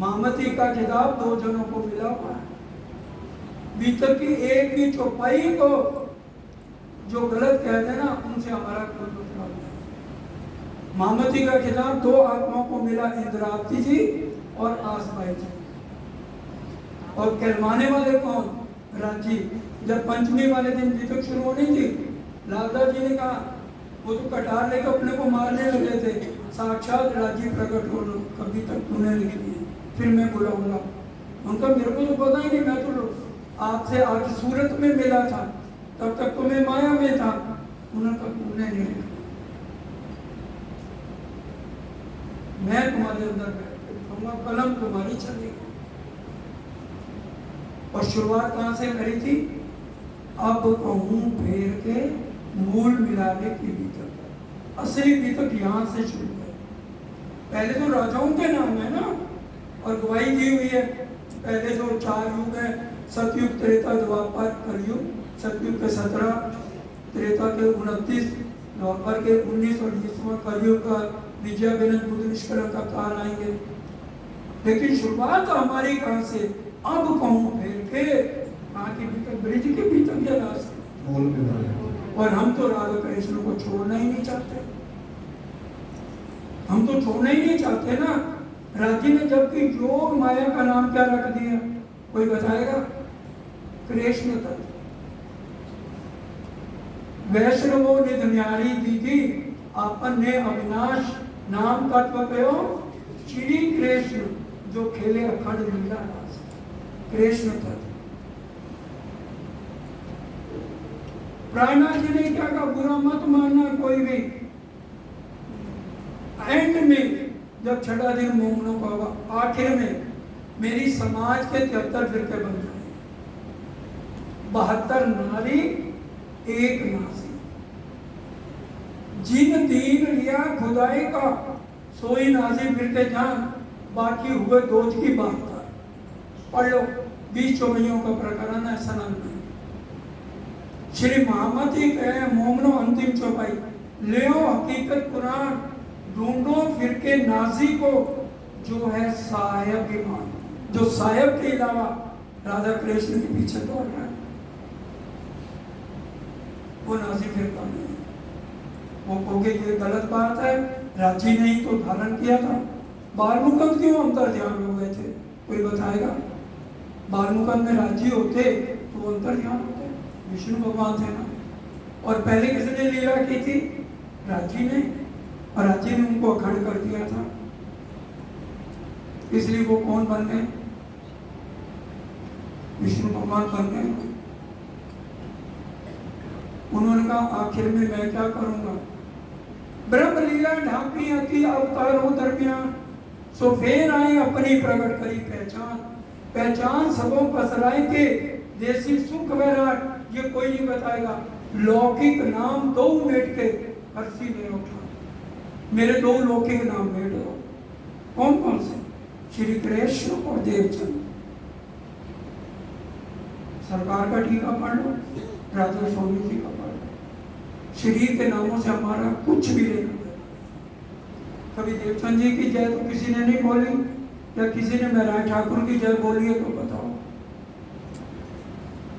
मामती का खिताब 2 जनों को मिला हुआ है। भीतर की एक भी चौपाई को जो गलत कहते ना, उनसे हमारा कोई मतलब नहीं। मामती का खिताब 2 आत्माओं को मिला, इंद्रावती जी और आसमाई जी। और कहलवाने वाले कौन? राजी। जब पंचमी वाले दिन बीतक शुरू होनी थी, लालदास जी ने कहा, वो तो कटार लेकर अपने को मारने लगे थे, साक्षात राजी प्रकट हो, कभी तक तूने लिख ली, फिर मैं बुलाऊंगा। उनका मेरे को तो पता ही नहीं, मैं तो आपसे आज सूरत में मिला था, तब तक तो मैं माया में था। उन्होंने कहा तुमने नहीं लिखा, मैं तुम्हारे अंदर बैठूंगा, कलम तुम्हारी चलेगी। और शुरुआत कहां से करी थी? अब कहूं फेर के मूल मिलाने की बीतक। असली बीतक यहां से शुरू है। पहले तो राजाओं के नाम है ना, और गवाही दी हुई है। पहले जो 4 युग है, सतयुग, त्रेता, द्वापर, कलयुग। सतयुग के 17, त्रेता के 29, द्वापर के 19 और 20वां कलयुग का विजय बेनन बुद्ध निष्कलंक का कार आएंगे। लेकिन शुरुआत हमारी कहां से? अब कहूं फेर के, कहां की भीतर? ब्रिज के भीतर या रास्ते। और हम तो राधा कृष्ण को छोड़ना ही नहीं चाहते, हम तो छोड़ना ही नहीं चाहते ना। राजी ने जबकि योग माया का नाम क्या रख दिया, कोई बताएगा? कृष्ण तत्व। वैष्णवों ने दुनियारी दीदी, आपन ने अविनाश नाम तत्व कहो श्री कृष्ण, जो खेले अखंड लीला रास। कृष्ण तत्व। प्राणा जी ने क्या कहा? बुरा मत मानना कोई भी। एंड में जब 6 दिन मोमनों का होगा, आखिर में मेरी समाज के 73 फिरके बन जाए, 72 नारी 1 नासी। जिन दीन लिया खुदाई का, सोई नाजी फिरके जान, बाकी हुए दोज की बात था। पढ़ लो 20 चौबैयों का प्रकरण है सनन में। श्री महामती कहे मोमनो अंतिम चौपाई, ले हकीकत कुरान, ढूंढो फिर के नाजी को, जो है साहेब ईमान, जो साहेब के अलावा राधा कृष्ण के पीछे दौड़ रहा है, वो नाजी फिरका नहीं है। वो कहोगे ये गलत बात है, राजी ने ही तो धारण किया था। बाल मुकद क्यों अंतर ध्यान हो गए थे, कोई बताएगा? बालमुकुंद में राजी होते तो वो अंतर्ध्यान होते, विष्णु भगवान थे ना। और पहले किसने लीला की थी? राजी ने, और राजी ने उनको अखंड कर दिया था, इसलिए वो कौन बन गए? विष्णु भगवान बन गए। उन्होंने कहा आखिर में मैं क्या करूंगा, ब्रह्म लीला ढांपी अति अवतार हो दरमियान, सो फेर आई अपनी प्रकट करी पहचान, पहचान सबों पसराए के देसी सुख वैराट, ये कोई नहीं बताएगा। लौकिक नाम दो मेट के हर्षी में उठा, मेरे दो लौकिक नाम मेट दो। कौन कौन से? श्री कृष्ण और देवचंद। सरकार का टीका पढ़ लो, राधा स्वामी जी का पढ़ लो। शरीर के नामों से हमारा कुछ भी लेना देना। कभी देवचंद जी की जय तो किसी ने नहीं बोली, या किसी ने नारायण ठाकुर की जय बोली है तो बताओ।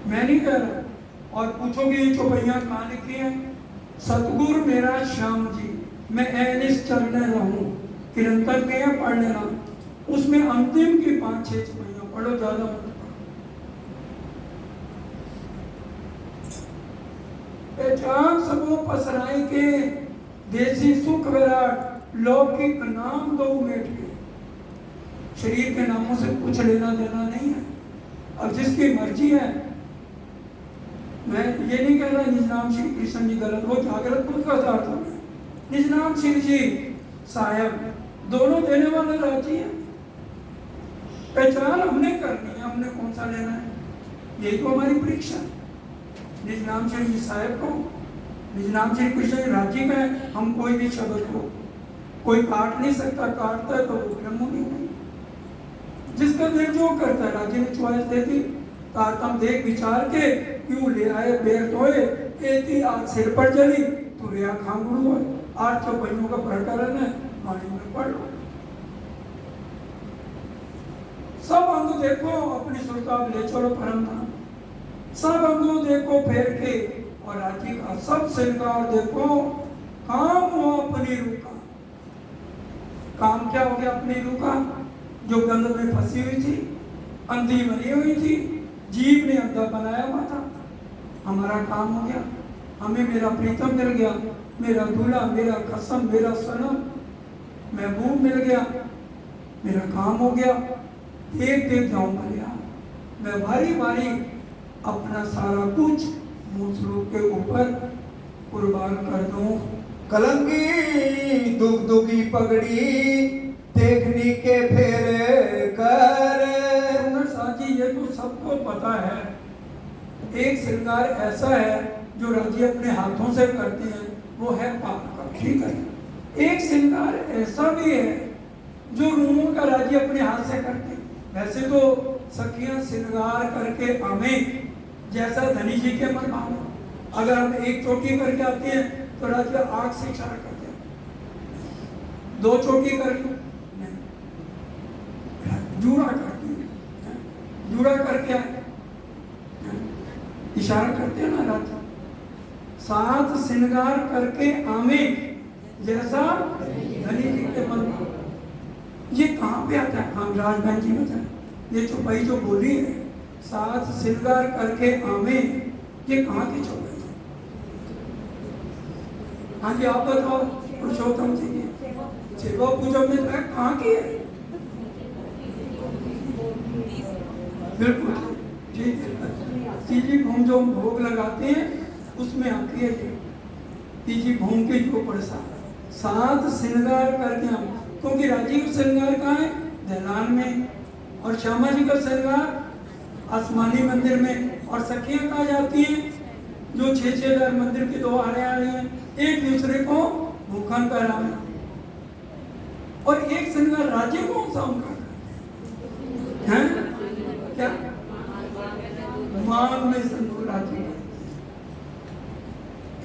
मैं नहीं कह रहा। और पूछोगे ये चौपैया कहाँ लिखी है? सतगुरु मेरा श्याम जी, मैं ऐनिस चलने रहूं, निरंतर के पढ़ लेना, उसमें अंतिम की 5-6 चौपैया पढ़ो, ज्यादा मत पढ़ो। पहचान सबों पसराई के देसी सुख विराट, लौकिक नाम दो मेट के। शरीर के नामों से कुछ लेना देना नहीं है। अब जिसकी मर्जी है, मैं ये नहीं कह रहा निज नाम श्री कृष्ण जी गलत, वो जागृत बुद्ध का अर्थ है। निज नाम श्री जी साहेब दोनों देने वाले राजी है। पहचान हमने करनी है, हमने कौन सा लेना है, यही तो हमारी परीक्षा है। निज नाम श्री जी साहेब को, निज नाम श्री कृष्ण जी राजी का है। हम कोई भी शब्द को कोई काट नहीं सकता, काटता है तो वो ब्रह्म नहीं है। जिसका दिल जो करता है, राजी ने चॉइस दे दी, तारतम देख विचार के क्यों ले आए बेर तोए, एती आग सिर पर जली तो रिया खांगड़ू है। 8 चौपैयों का प्रकरण है, वाणी में पढ़ लो। सब अंग देखो अपनी सुरता ले चलो परम धाम, सब अंगों देखो फेर के और राजी का सब श्रृंगार देखो, काम हो अपनी रूह का। काम क्या हो गया अपनी रूह का? जो गंध में फंसी हुई थी, अंधी बनी हुई थी, जीव ने अंधा बनाया हुआ था, हमारा काम हो गया। हमें मेरा प्रीतम मिल गया, मेरा दूल्हा, मेरा कसम, मेरा सनम, महबूब मिल गया, मेरा काम हो गया। एक देख जाऊंगा गया, मैं बारी बारी अपना सारा कुछ मुसलू के ऊपर कुर्बान कर दूं। कलंगी दुख दुखी पगड़ी देखने के फेर कर। साजी ये तो सबको पता है। एक श्रृंगार ऐसा है जो राजी अपने हाथों से करती हैं, वो है पाप का, ठीक है। एक श्रृंगार ऐसा भी है जो रूहों का राजी अपने हाथ से करते हैं। वैसे तो सखियां श्रृंगार करके हमें जैसा धनी जी के मन मानो, अगर हम एक चोटी करके आते हैं तो राजी आग से इशारा करते हैं, 2 चोटी कर जूड़ा करती है, जूड़ा करके इशारा करते हैं ना राजा। 7 श्रृंगार करके आमे जैसा धनी जी के मन में। ये कहाँ पे आता है? हम राजबहन जी बताए, ये चौपाई जो बोली है 7 श्रृंगार करके आमे, ये कहाँ की चौपाई है? हाँ जी आप बताओ, पुरुषोत्तम जी की सेवा पूजा में कहाँ की है? बिल्कुल ठीक है। तीजी भूम जो हम भोग लगाते हैं उसमें आती है तीजी भूम के जो प्रसाद 7 श्रृंगार करके हम, क्योंकि राजी का श्रृंगार कहाँ है? दहलान में, और श्यामा जी का श्रृंगार आसमानी मंदिर में। और सखियां कहाँ जाती हैं? जो 6-6 मंदिर की 2 आड़े आ रही हैं, एक दूसरे को भूखन पहरावे। और एक श्रृंगार राजी कौन सा उनका है? क्या? मांग में संतोष राजी।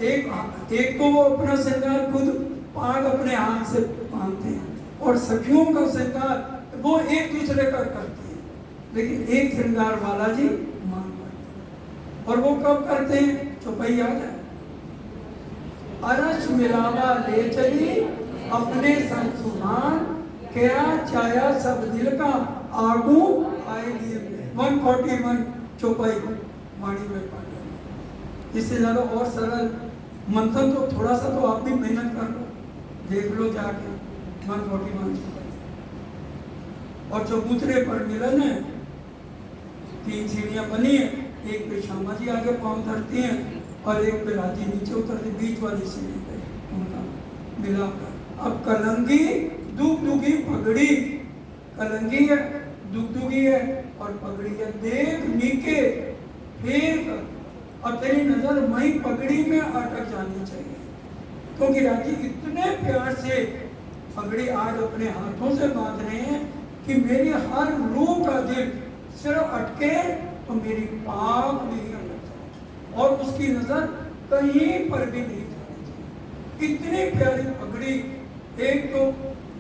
एक को वो अपना श्रृंगार खुद पाग अपने हाथ से बांधते हैं, और सखियों का श्रृंगार वो एक दूसरे का करते हैं। लेकिन एक श्रृंगार वाला जी मांग करते हैं, और वो कब करते हैं? चौपाई याद है, अरस मिलावा ले चली अपने संग सुहान, क्या चाया सब दिल का आगू आए लिए। 141 चौपाई वाणी में पढ़ लो। इससे ज़्यादा और सरल मंथन तो थोड़ा सा तो आप भी मेहनत कर लो, देख लो जाके 141 चौपाई। और चबूतरे पर मिलन है, 3 सीढ़ियाँ बनी है, एक पे श्यामा जी आगे पाँव धरती हैं और एक पे राजी नीचे उतरती, बीच वाली सीढ़ी पे उनका मिलाकर। अब कलंगी दुगदुगी पगड़ी, कलंगी है, दुगदुगी है और पगड़ी है। देख नीके फेर कर, और तेरी नजर मई पगड़ी में अटक जानी चाहिए, क्योंकि राजी इतने प्यार से पगड़ी आज अपने हाथों से बांध रहे हैं कि मेरी हर रूह का दिल सिर्फ अटके तो मेरी पाक नहीं अटक जाए और उसकी नजर कहीं पर भी नहीं जानी चाहिए। इतनी प्यारी पगड़ी। एक तो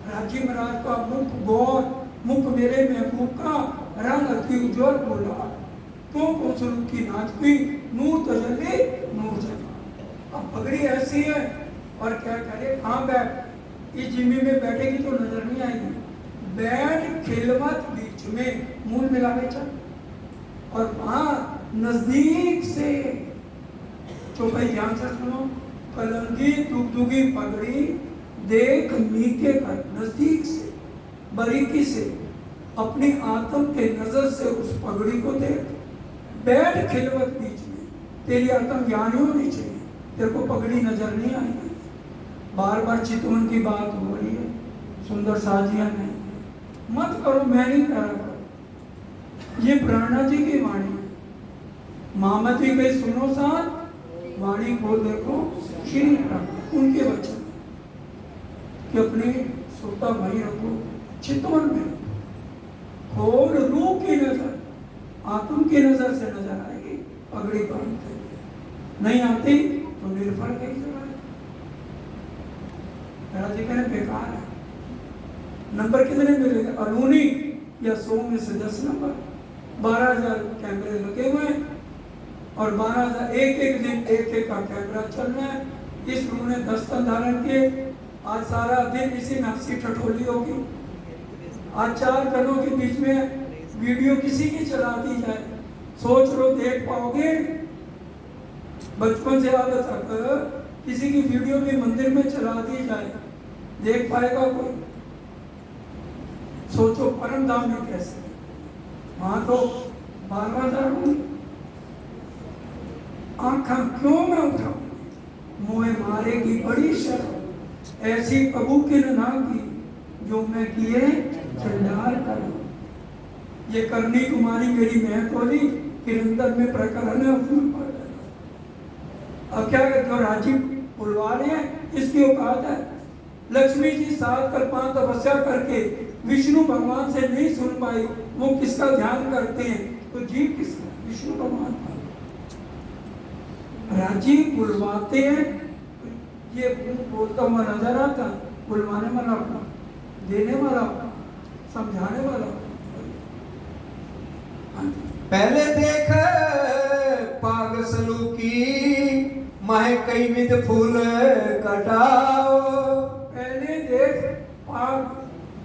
राजी महाराज का मुख गौर, मुख मेरे महबूब का रंग अति उज्जवल बोला, तो उसरूप की नाचती नूर तजल्ली नूर जमा। अब पगड़ी ऐसी है और क्या करे, कहाँ बैठ, इस जिम्मे में बैठेगी तो नजर नहीं आएगी, बैठ खिलवत बीच में, मूल मिलावे चल, और वहां नजदीक से चौपाई ध्यान से सुनो। कलंगी दुगदुगी पगड़ी देख मीके कर, नजदीक से बारीकी से अपनी आत्म के नजर से उस पगड़ी को देख, बैठ खिलवत बीच में, तेरी आत्म ज्ञान होनी चाहिए, तेरे को पगड़ी नजर नहीं आएगी। बार बार चितवन की बात हो रही है, सुंदर साजियां नहीं, मत करो, मैं नहीं कह रहा। ये प्राणा जी की वाणी है, मामती के सुनो साथ वाणी को देखो श्री प्राणा, उनके वचन कि अपने श्रोता भाई रखो, चितवन में खोल रूह की नजर, आत्म की नजर से नजर आएगी पगड़ी बांधते, नहीं आती तो निर्फल कहीं जगह जी कहने बेकार है। नंबर कितने मिलेंगे, अलूनी या 100 में से 10 नंबर। 12,000 कैमरे लगे हुए हैं और 12,000 एक दिन एक का कैमरा चलना है। इस रूह ने 10 तन धारण किए, आज सारा दिन इसी में हंसी ठठोली होगी। आज 4 जनों के बीच में वीडियो किसी की चला दी जाए, सोच लो देख पाओगे? बचपन से आज तक किसी की वीडियो भी मंदिर में चला दी जाए, देख पाएगा कोई? सोचो परम धाम में कैसे, वहां तो 12,000 होंगे। आंखा क्यों मैं उठाऊं, मोहे मारे की बड़ी शर्म, ऐसी कबू की ना की जो मैं किए चंडाल करूं। ये करनी कुमारी मेरी महकोली किरंदर में प्रकरण है, उसमें पढ़ लेना। अब क्या जो राजीव बुलवा रहे हैं, इसकी औकात है। लक्ष्मी जी 7 कल्पांत तपस्या करके विष्णु भगवान से नहीं सुन पाई, वो किसका ध्यान करते हैं, तो जीव किसका, विष्णु भगवान का। राजीव बुलवाते हैं, ये बोलता हुआ नजर आता, बुलवाने वाला अपना, देने वाला अपना, समझाने वाला। पहले देख पाग सलूकी माहे कई विध फूल कटाओ। पहले देख पाग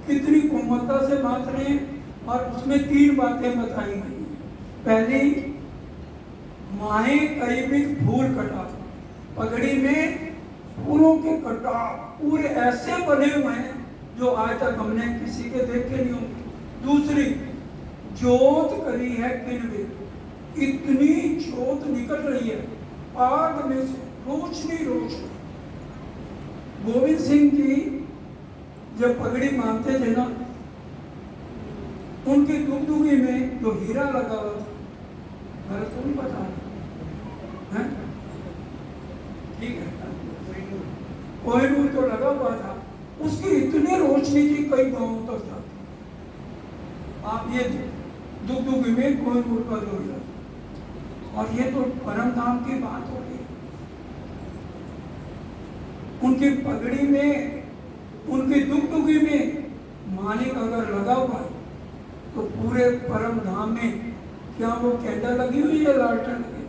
कितनी कोमलता से बात रहे हैं, और उसमें 3 बातें बताई गई। पहली, माहे कई विध फूल कटाओ, पगड़ी में फूलों के कटाव पूरे ऐसे बने हुए हैं जो आज तक हमने किसी के देखे नहीं होंगे। दूसरी, जोत करी है किनवे, इतनी जोत निकल रही है आग में से, रोशनी रोशनी। गोविंद सिंह जी जब पगड़ी मानते थे ना, उनकी दुगदुगी में जो हीरा लगा हुआ था, गलत तो नहीं बता है, ठीक है, कोहिनूर तो लगा हुआ था, उसकी इतनी रोशनी थी कई गांवों तक जाती। आप ये दुगदुगी में कोहिनूर का जो हीरा, और ये तो परम धाम की बात हो रही है। उनकी पगड़ी में, उनकी दुगदुगी में मानिक अगर लगा हुआ है तो पूरे परम धाम में क्या वो कैंडल लगी हुई है, लालटेन लगी,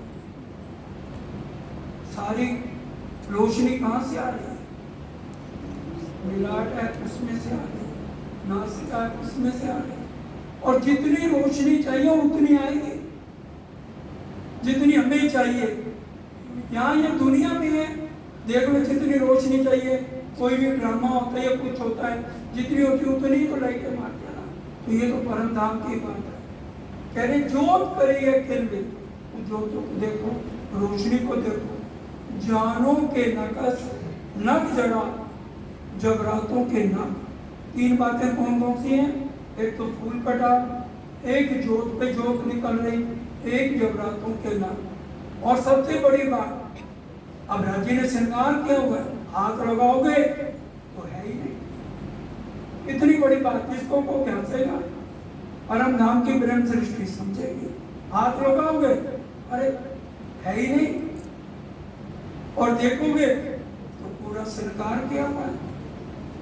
सारी रोशनी कहाँ से आ रही है? मिलाट है उसमें से आ रही है, नासिका है उसमें से आ रही है, और जितनी रोशनी चाहिए उतनी आएगी, जितनी हमें चाहिए। यहाँ ये दुनिया में है, देख लो जितनी रोशनी चाहिए, कोई भी ड्रामा होता है या कुछ होता है, जितनी होती है उतनी तो लाइटें मार देना। तो ये तो परम धाम की बात है। कह रहे जोत करिए किलबिल, जोतों को देखो, रोशनी को देखो, जानों के नकश नग जड़ा जगरातों के नग। तीन बातें कौन कौन सी हैं? एक तो फूल कटा, एक जोत पे जोत निकल रही, एक जगरातों के नग। और सबसे बड़ी बात, अब राजी ने श्रृंगार किया हुआ है, हाथ लगाओगे तो है ही नहीं। इतनी बड़ी बात जिसको को क्या हंसेगा? परम धाम की ब्रह्म सृष्टि समझेगी। हाथ लगाओगे, अरे है ही नहीं, और देखोगे तो पूरा श्रृंगार किया हुआ है।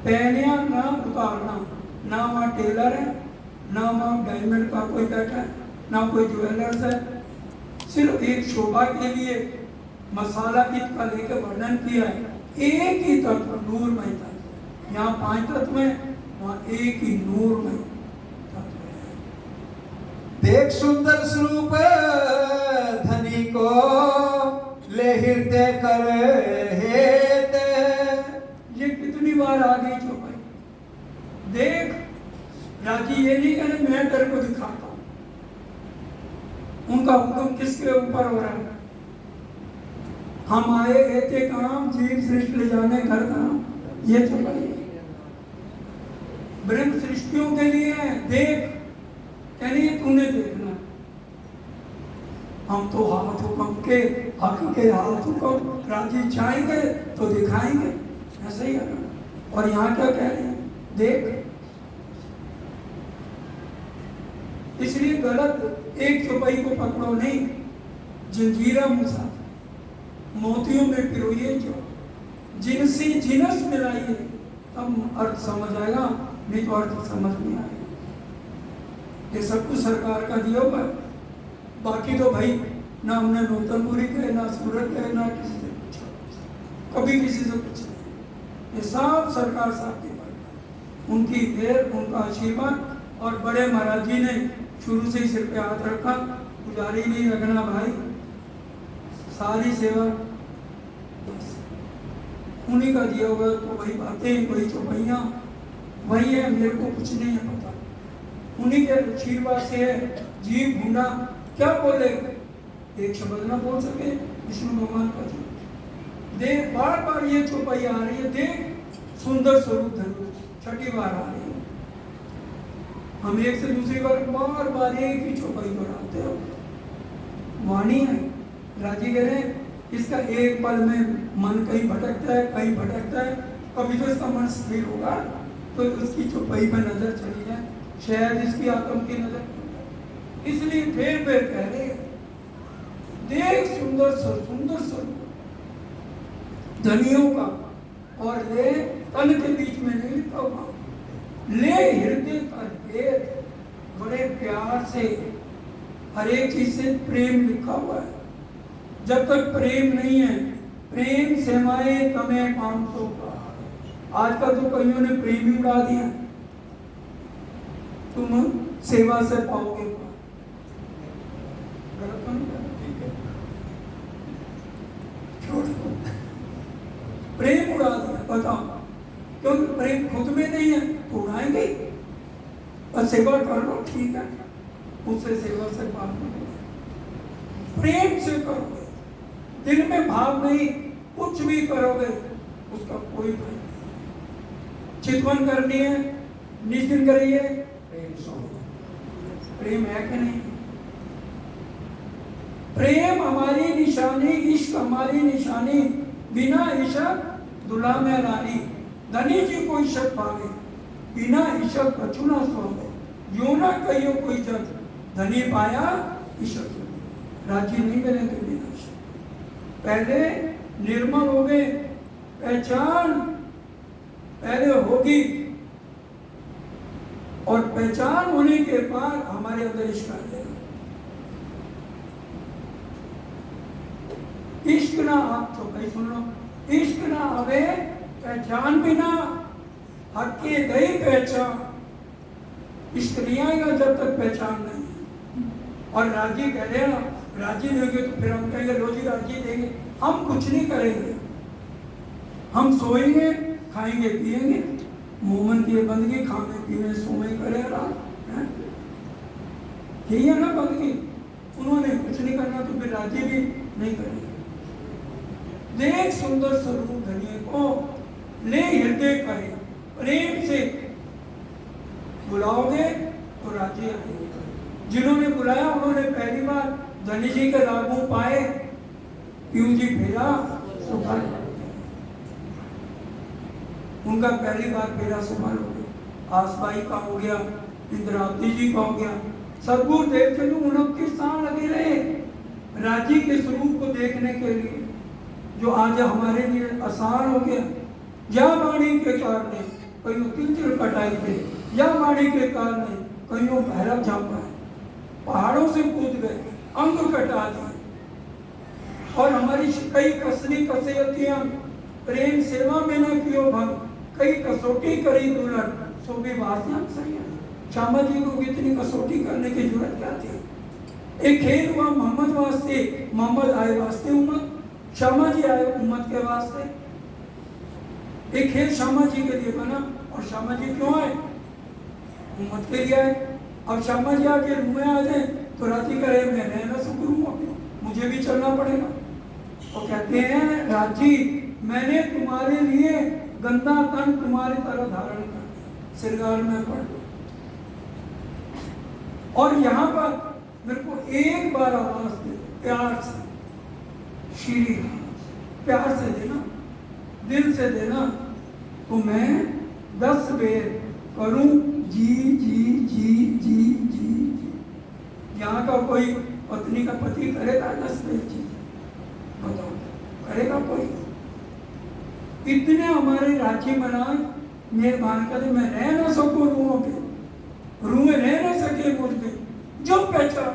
पहनिया ना उतारना, ना वहाँ टेलर है, ना वहाँ डायमंड का कोई बैठा है, ना कोई ज्वेलर्स है। सिर्फ एक शोभा के लिए मसाला का लेकर वर्णन किया है। एक ही तत्व नूरमय तत्व, यहाँ 5 तत्व है, वहाँ एक ही नूरमय तत्व है। देख सुंदर स्वरूप धनी को ले हृदय कर हेत। ये कितनी बार आ गई चौपाई। देख राजी ये नहीं कहने मैं तेरे को दिखाता हूं, उनका हुक्म किसके ऊपर हो रहा है? हम आए कहते काम जीव सृष्टि ले जाने घर काम, ये चौपाई ब्रह्म सृष्टियों के लिए है। देख कहनी तूने देखना, हम तो हाथ हुक्म के हक के हाथ हुक्म राजी चाहेंगे तो दिखाएंगे, ऐसा ही है। और यहाँ क्या कह रहे हैं? देख, इसलिए गलत एक चौपाई को पकड़ो नहीं, जंजीरा मुसाफिर मोतियों में पिरोइए जो, जिनसे जिनस मिलाइए, तब अर्थ समझ आएगा, नहीं तो अर्थ समझ नहीं आएगा। ये सब कुछ सरकार का दिया हुआ है। बाकी तो भाई ना हमने नौतनपुरी कहे, ना सूरत कहे, ना किसी से पूछा, कभी किसी से पूछा। ये सब सरकार साहब की बात, उनकी मेहर, उनका आशीर्वाद। और बड़े महाराज जी ने शुरू से ही सिर पे हाथ रखा, पुजारी नहीं रखना भाई, सारी सेवा उन्हीं का दिया हुआ। तो वही बातें, वही चौपाइयाँ, वही है, मेरे को कुछ नहीं है पता। उन्हीं के आशीर्वाद से है। जीव भूडा क्या बोले, एक शब्द ना बोल सके विष्णु भगवान का जी। देख बार बार ये चौपाई आ रही है। देख सुंदर स्वरूप धरो, छठी बार आ रही है। हम एक से दूसरी बार बार एक ही चौपाई बनाते हो। वाणी है, राजी कह रहे हैं इसका एक पल में मन कहीं भटकता है, कहीं भटकता है। कभी तो इसका मन स्थिर होगा तो उसकी चौपाई पे नजर चली जाए, शायद इसकी आत्म की नजर। इसलिए फिर कह रहे हैं देख सुंदर स्वरूप धनियों का, और ले तन के बीच में नहीं लिखा हुआ, ले हृदय पर भेद, बड़े प्यार से हर एक चीज से प्रेम लिखा हुआ है। जब तक प्रेम नहीं है, प्रेम सेवाए तमें 500 का। आजकल तो कईयों ने प्रेम ही उड़ा दिया, तुम सेवा से पाओगे गलत छोड़ दो, प्रेम उड़ा दिया। बताओ, क्योंकि प्रेम खुद में नहीं है तो उड़ाएंगे ही। और सेवा कर लो, ठीक है, उससे सेवा से बात नहीं, प्रेम से करोगे, दिल में भाव नहीं, कुछ भी करोगे उसका कोई भय नहीं। चितवन करनी है, निश्चित करिए, प्रेम सो, प्रेम है कि नहीं? प्रेम हमारी निशानी, इश्क हमारी निशानी, बिना इश्क दुल्हा में रानी। धनी जी को इश्क भागे, बिना इश्क कछु ना सोगे। यूं ना कहियो कोई जग, धनी पाया इश्क, राजी नहीं मिलेंगे बिना इश्क। पहले निर्मल हो गए, पहचान पहले होगी, और पहचान होने के बाद हमारे अंदर इश्क आ जाएगा। इश्क ना, आप तो भाई सुन लो, इश्क ना आवे पहचान बिना, हक के गई पहचान, स्त्रियां का जब तक पहचान नहीं है। और राजी कह रहे हैं ना, राजी देंगे तो फिर हम कहेंगे लो जी राजी देंगे, हम कुछ नहीं करेंगे, हम सोएंगे खाएंगे पिएंगे, मोमन की बंदगी खाने पीने सोए करे रात, यही है ना बंदगी। उन्होंने कुछ नहीं करना तो फिर राजी भी नहीं करेंगे। देख सुंदर स्वरूप धनिये को ले हृदय करे, प्रेम से बुलाओगे तो राजी आएंगे। जिन्होंने बुलाया उन्होंने पहली बार धनी जी के लागू पाए, पीयू जी फेरा सुखा, उनका पहली बार फेरा सुखल हो गया। आसबाई का हो गया, इंद्रावती जी का हो गया। सदगुरु देव चंदू 29 साल लगे रहे राजी के स्वरूप को देखने के लिए, जो आज हमारे लिए आसान हो गया। या वाणी के कारण कईयों किंचर कटाई थे, या वाणी के कारण कईयों भैरव झांपा है, पहाड़ों से कूद गए, अंग कटा दिए। और हमारी कई कसनी कसैतियां प्रेम सेवा में न कियो भंग, कई कसौटी करी दुलर सो भी वासना सही है। श्यामा जी को इतनी कसौटी करने की जरूरत क्या थी? एक खेल हुआ मोहम्मद वास्ते, मोहम्मद आए वास्ते उम्मत, श्यामा जी आए उम्मत के वास्ते। एक खेल श्यामा जी के लिए बना, और श्यामा जी क्यों आए? उम्मत के लिए आए। अब श्यामा जी आके रूम में आ जाए तो राजी करे मैं रहना शुक्र हूँ, मुझे भी चलना पड़ेगा। वो कहते हैं राजी मैंने तुम्हारे लिए गंदा तन तुम्हारी तरह धारण कर दिया, श्रृंगार में पड़ लो। और यहाँ पर मेरे को एक बार आवाज दे, प्यार से, श्री प्यार से देना, दिल से देना, तो मैं 10 बेर करूं जी जी जी जी जी जी। यहाँ का कोई पत्नी का पति करेगा 10 बेर जी? बताओ करेगा कोई? इतने हमारे राजी महाराज मेहरबान करे, मैं रह ना सकूं रूहों पे, रूह में रह ना सके मुझे, जो पहचान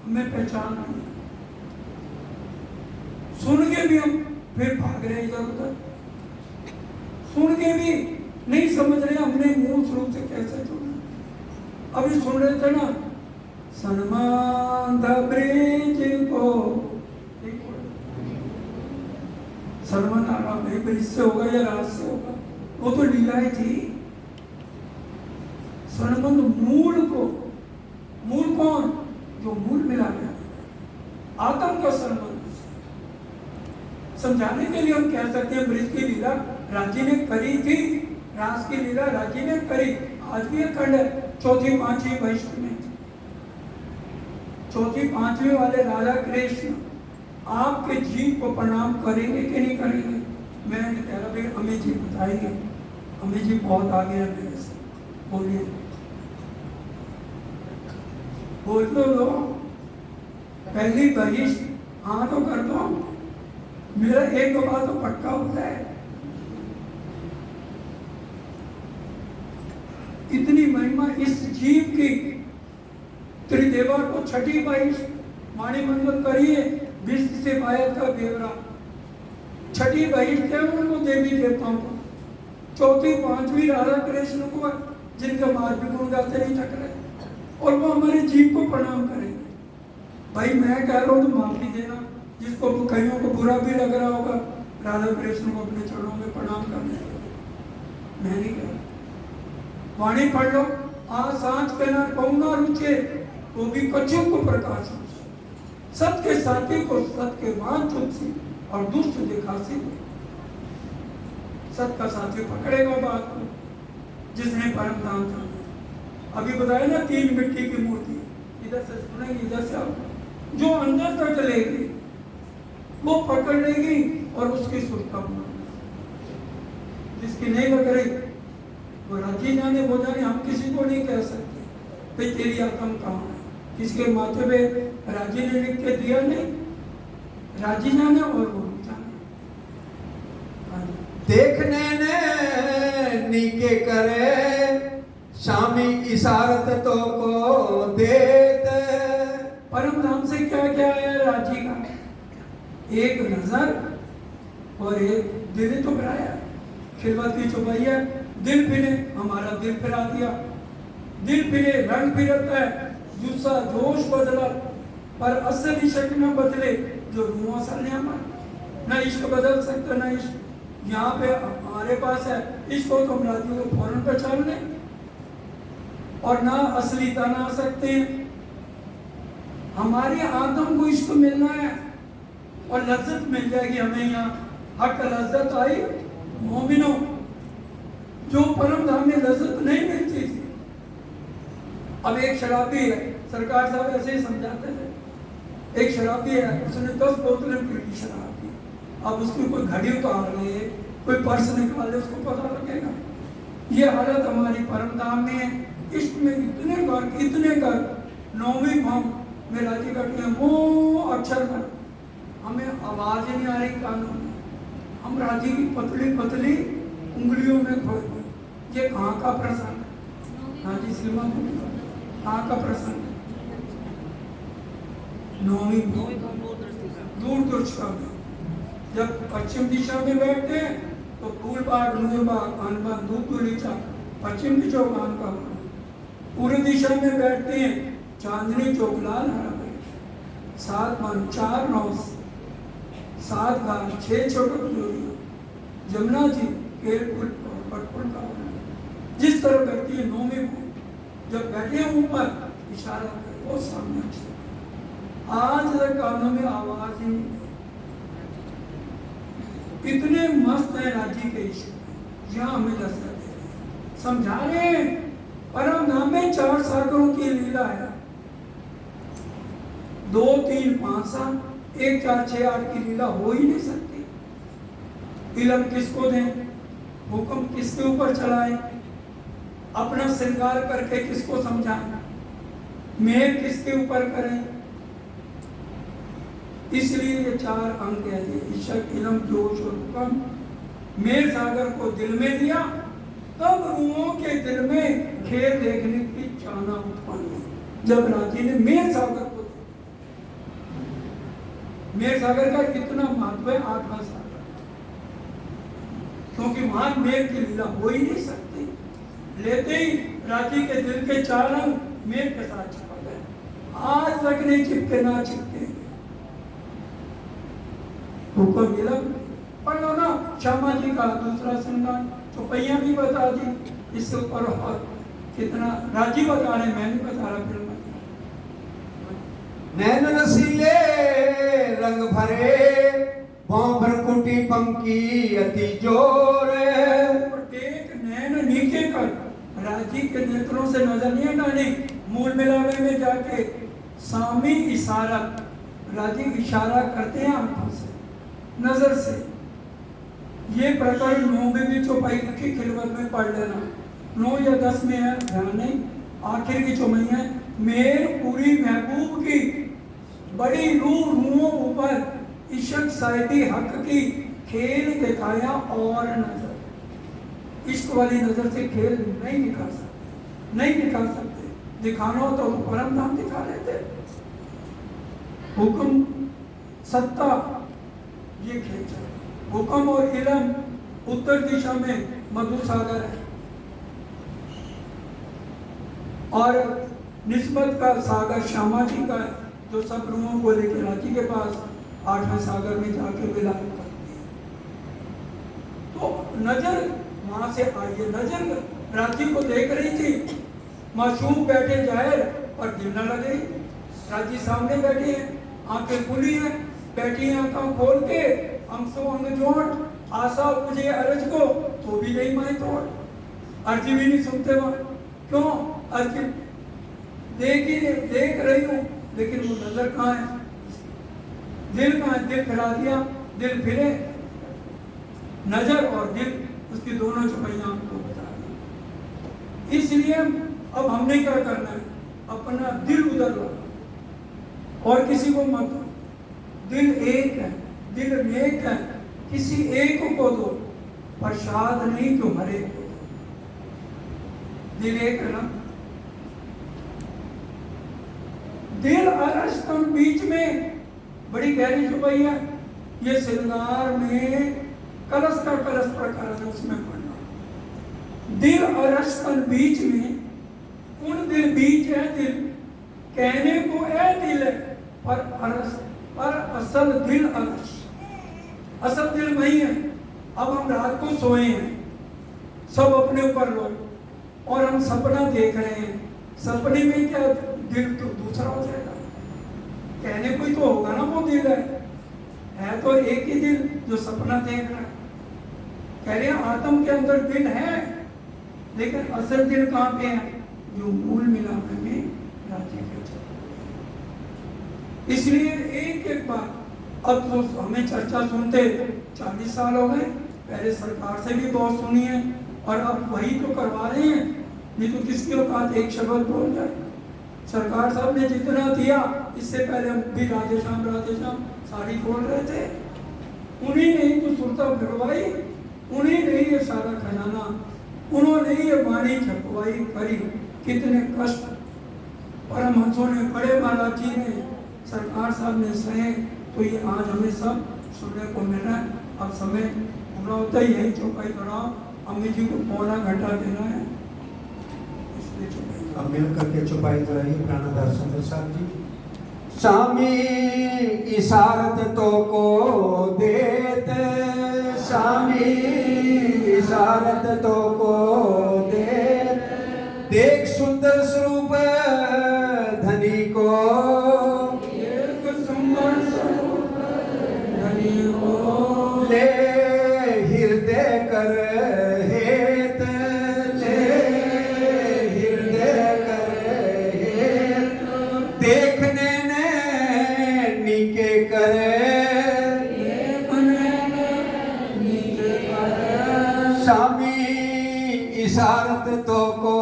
हमें पहचान नहीं, सुन के भी हम फिर भाग रहे इधर उधर, सुन के भी नहीं समझ रहे हमने मूल स्वरूप से कैसे जुड़ना। अभी सुन रहे थे ना, सनमान ब्रिज को सनमान ब्रिज से होगा या रात से होगा, वो तो लीलाएं थी। सनमंद मूल को, मूल कौन? जो मूल मिला गया, आत्म का संबंध। समझाने के लिए हम कह सकते हैं ब्रिज की लीला राजी ने करी थी, रास की लीला राजी ने करी। आज भी एक खंड है, चौथी पांचवी वैष्णव में, चौथी पांचवी वाले राजा कृष्ण आपके जीव को प्रणाम करेंगे कि नहीं करेंगे? मैं कह रहा भाई अमित जी बताएंगे, अमित जी बहुत आगे है मेरे से, बोलिए बोल दो। पहली बरिश हाँ तो कर दो, मेरा एक दो बात तो पक्का होता है। इतनी महिमा इस जीव की, त्रिदेवा को छठी बाईस वाणी मंगल करिए, विष्णु से पाया था देवरा, छठी बाईस थे उनको देवी देवताओं को, चौथी पांचवी राधा कृष्ण को, जिनके मार भी गुण गाते नहीं थक रहे, और वो हमारे जीव को प्रणाम करेंगे। भाई मैं कह रहा हूँ तो माफी देना, जिसको कईयों को बुरा भी लग रहा होगा राधा कृष्ण को अपने चरणों में प्रणाम करने के लिए, मैं नहीं कह रहा। वाणी पढ़ लो, आ सांच के ना पौना रुचे तो भी कछु को प्रकाश, सत्य के साथी को सत्य के मान चुनसी और दुष्ट दिखासी। सत्य का साथी पकड़ेगा बात को, जिसने परम धाम जाना। अभी बताया ना 3 मिट्टी की मूर्ति, इधर से सुनेंगे इधर से आओ, जो अंदर तक लेगी वो पकड़ लेगी और उसकी सुरता हो। जिसकी नहीं लग रही वो राजी जाने वो जाने, हम किसी को नहीं कह सकते भाई तेरी आत्म कहाँ है। किसके माथे पे राजी ने लिख के दिया? नहीं, राजी जाने और वो जाने। देखने ने नीके करे शामी इशारत तो को देते। परम धाम से क्या क्या है राजी का? एक नजर और एक दिल तो बनाया, खिलवत की चुपाइया, दिल फिरे, हमारा दिल फिरा दिया। दिल फिरे रंग फिरता है, जुस्सा जोश बदला, पर असली शक न बदले जो रूहों सा नियमन। न इश्क बदल सकता, न इश्क यहाँ पे हमारे पास है, इसको तो हम राजी को फौरन पहचान लें, और ना असली तना आ सकते हैं। हमारे आदम को इश्क मिलना है और लज्जत मिल जाएगी हमें। यहाँ हक लज्जत आई मोमिनो, जो परम धाम में लज्जत नहीं मिलती थी। अब एक शराबी है, सरकार साहब ऐसे ही समझाते थे, एक शराबी है, उसने 10 बोतलें पी ली शराब की। अब उसकी कोई घड़ी उतार ले, कोई पर्स निकाल ले, उसको पता लगेगा। ये हालत हमारी परम धाम में है। इश्क में इतने कर नौवीं भाव में राजी करते हैं, वो अक्षर में हमें आवाज ही नहीं आ रही कानों में, हम राजी की पतली पतली उंगलियों में खोए हुए। ये कहाँ का प्रसंग है? हाँ जी श्रीमान, कहाँ का प्रसंग है? नौवीं दूरदर्शिका में जब पश्चिम दिशा में बैठते हैं तो फूल बाग, नूर बाग, आनबाग, दूध दूलीचा पश्चिम की चौक आन का, पूर्व दिशा में बैठते हैं चांदनी चौक लाल हरा, 7 मान 4 9 7 घाट 6 छोटे जोड़ियाँ, जमुना जी केरपुर पटपुर का। जिस तरह बैठती है नौवीं में, जब बैठे ऊपर इशारा करे वो सामने। आज तक कानों में आवाज ही इतने मस्त है राजी के इश्क, यहाँ हमें लज्जत है। समझा रहे हैं परम धाम में 4 सागरों की लीला है, 2 3 5 7 1 4 6 8 की लीला हो ही नहीं सकती। इल्म किसको दें, हुक्म किसके ऊपर चलाएं, अपना श्रृंगार करके किसको समझाएं, मेहर किसके ऊपर करें। इसलिए ये 4 अंग है, इश्क, इल्म, जोश और हुक्म। मेर सागर को दिल में दिया, तब रूहों के दिल में खेल देखने की चाहना उत्पन्न हुई। जब राजी ने मेर सागर को, मेर सागर का कितना महत्व है, 8वां सागर, क्योंकि वहां मेर की लीला हो ही नहीं सकती। लेते ही राजी के दिल के 4 अंग मेर के साथ चिपक गए, आज तक नहीं चिपके, ना चिपके। हुक्म मिला, पढ़ लो ना श्यामा जी का दूसरा श्रृंगार, चौपैया भी बता दी, इसके ऊपर और कितना राजी बता रहे, मैं नहीं बता रहा। फिर नैन नसीले रंग भरे, भौं कुटी पंकी अति जोर। एक नैन नीचे कर, राजी के नेत्रों से नजर नहीं हटानी। मूल मिलावे में जाके सामी इशारत, राजी इशारा करते हैं आंखों से, नजर से। ये प्रकरण 9 में भी चौपाई की खिलवत में पढ़ लेना, 9 या 10 में है, ध्यान नहीं। आखिर की चौपाई है, मेर पूरी महबूब की बड़ी रूहों ऊपर इश्क साइदी हक की खेल दिखाया, और नजर इश्क वाली नजर से खेल नहीं दिखा सकते, नहीं दिखा सकते। दिखाना हो तो परम धाम दिखा लेते। हुक्म सत्ता ये खेल चल, हुक्म और इल्म उत्तर दिशा में मधु सागर है, और निस्बत का सागर श्यामा जी का है, जो सब रूहों को लेकर राजी के पास 8वें सागर में जाके विलाप करती है। तो नजर वहां से आई है, नजर राजी को देख रही थी, मासूम बैठे जाहिर और दिल न लगे। राजी सामने बैठी है, आंखें खुली है, बैठी आंखें खोल के, अंगसो अंग जोड़, आशा मुझे अर्ज को तो भी नहीं माए तोड़। अर्जी भी नहीं सुनते वहां, क्यों? अर्जी देख रही हूँ, लेकिन वो नजर कहाँ है, दिल कहाँ है? दिल फिरा दिया, दिल फिरे, नजर और दिल उसकी दोनों चौपाइयां हमको बता दी। इसलिए अब हमने क्या करना है, अपना दिल उधर लो और किसी को मत दो। दिल एक है, दिल नेक है, किसी एक को दो, प्रसाद नहीं तो हर एक को दो। दिल एक है ना, दिल अरस कम बीच में बड़ी गहरी छुपाई है। ये श्रृंगार में कलश का कलश प्रकार है, उसमें पढ़ना। दिल अरस कम बीच में उन दिल बीच है दिल, कहने को ए दिल है पर असल दिल अलग, असल दिल वही है। अब हम रात को सोए हैं, सब अपने ऊपर लोग, और हम सपना देख रहे हैं, सपने में क्या दिल तो दूसरा हो जाएगा, कहने कोई तो होगा ना वो दिल है तो एक ही दिल जो सपना देख रहा है। कह रहे हैं आत्म के अंदर दिल है, लेकिन असल दिल कहाँ पे है? जो मूल मिलाप में राज्य के चल। इसलिए एक एक बात, अब तो हमें चर्चा सुनते 40 साल हो गए, पहले सरकार से भी बहुत सुनी है, और अब वही तो करवा रहे हैं, नहीं तो किसकी औकात एक शब्द बोल जाए। सरकार साहब ने जितना दिया, इससे पहले भी राधे श्याम साड़ी खोल रहे थे, उन्हीं ने ही तो सुरता भिड़वाई, उन्हीं ने ही ये सारा खजाना, उन्होंने ही ये वाणी छपवाई करी। कितने कष्ट परमहंसों ने, बड़े महाराज जी ने, सरकार साहब ने सहे, तो ये आज हमें सब सुनने को मिल रहा है। अब समय पूरा होता ही यही चौपाई कराओ, अम्मी जी को पौना घंटा देना है, इसलिए चौपाई। अब मिल करके चौपाई कराइए प्राणदास सुंदर साहब जी। स्वामी इशारत तो को देत, स्वामी इशारत तो को देत, देख सुंदर स्वरूप धनी को, एक सुंदर स्वरूप धनी को, ले हृदय कर हेत, ले हृदय कर हेत, देखने ने नीके करे, स्वामी इशारत तो को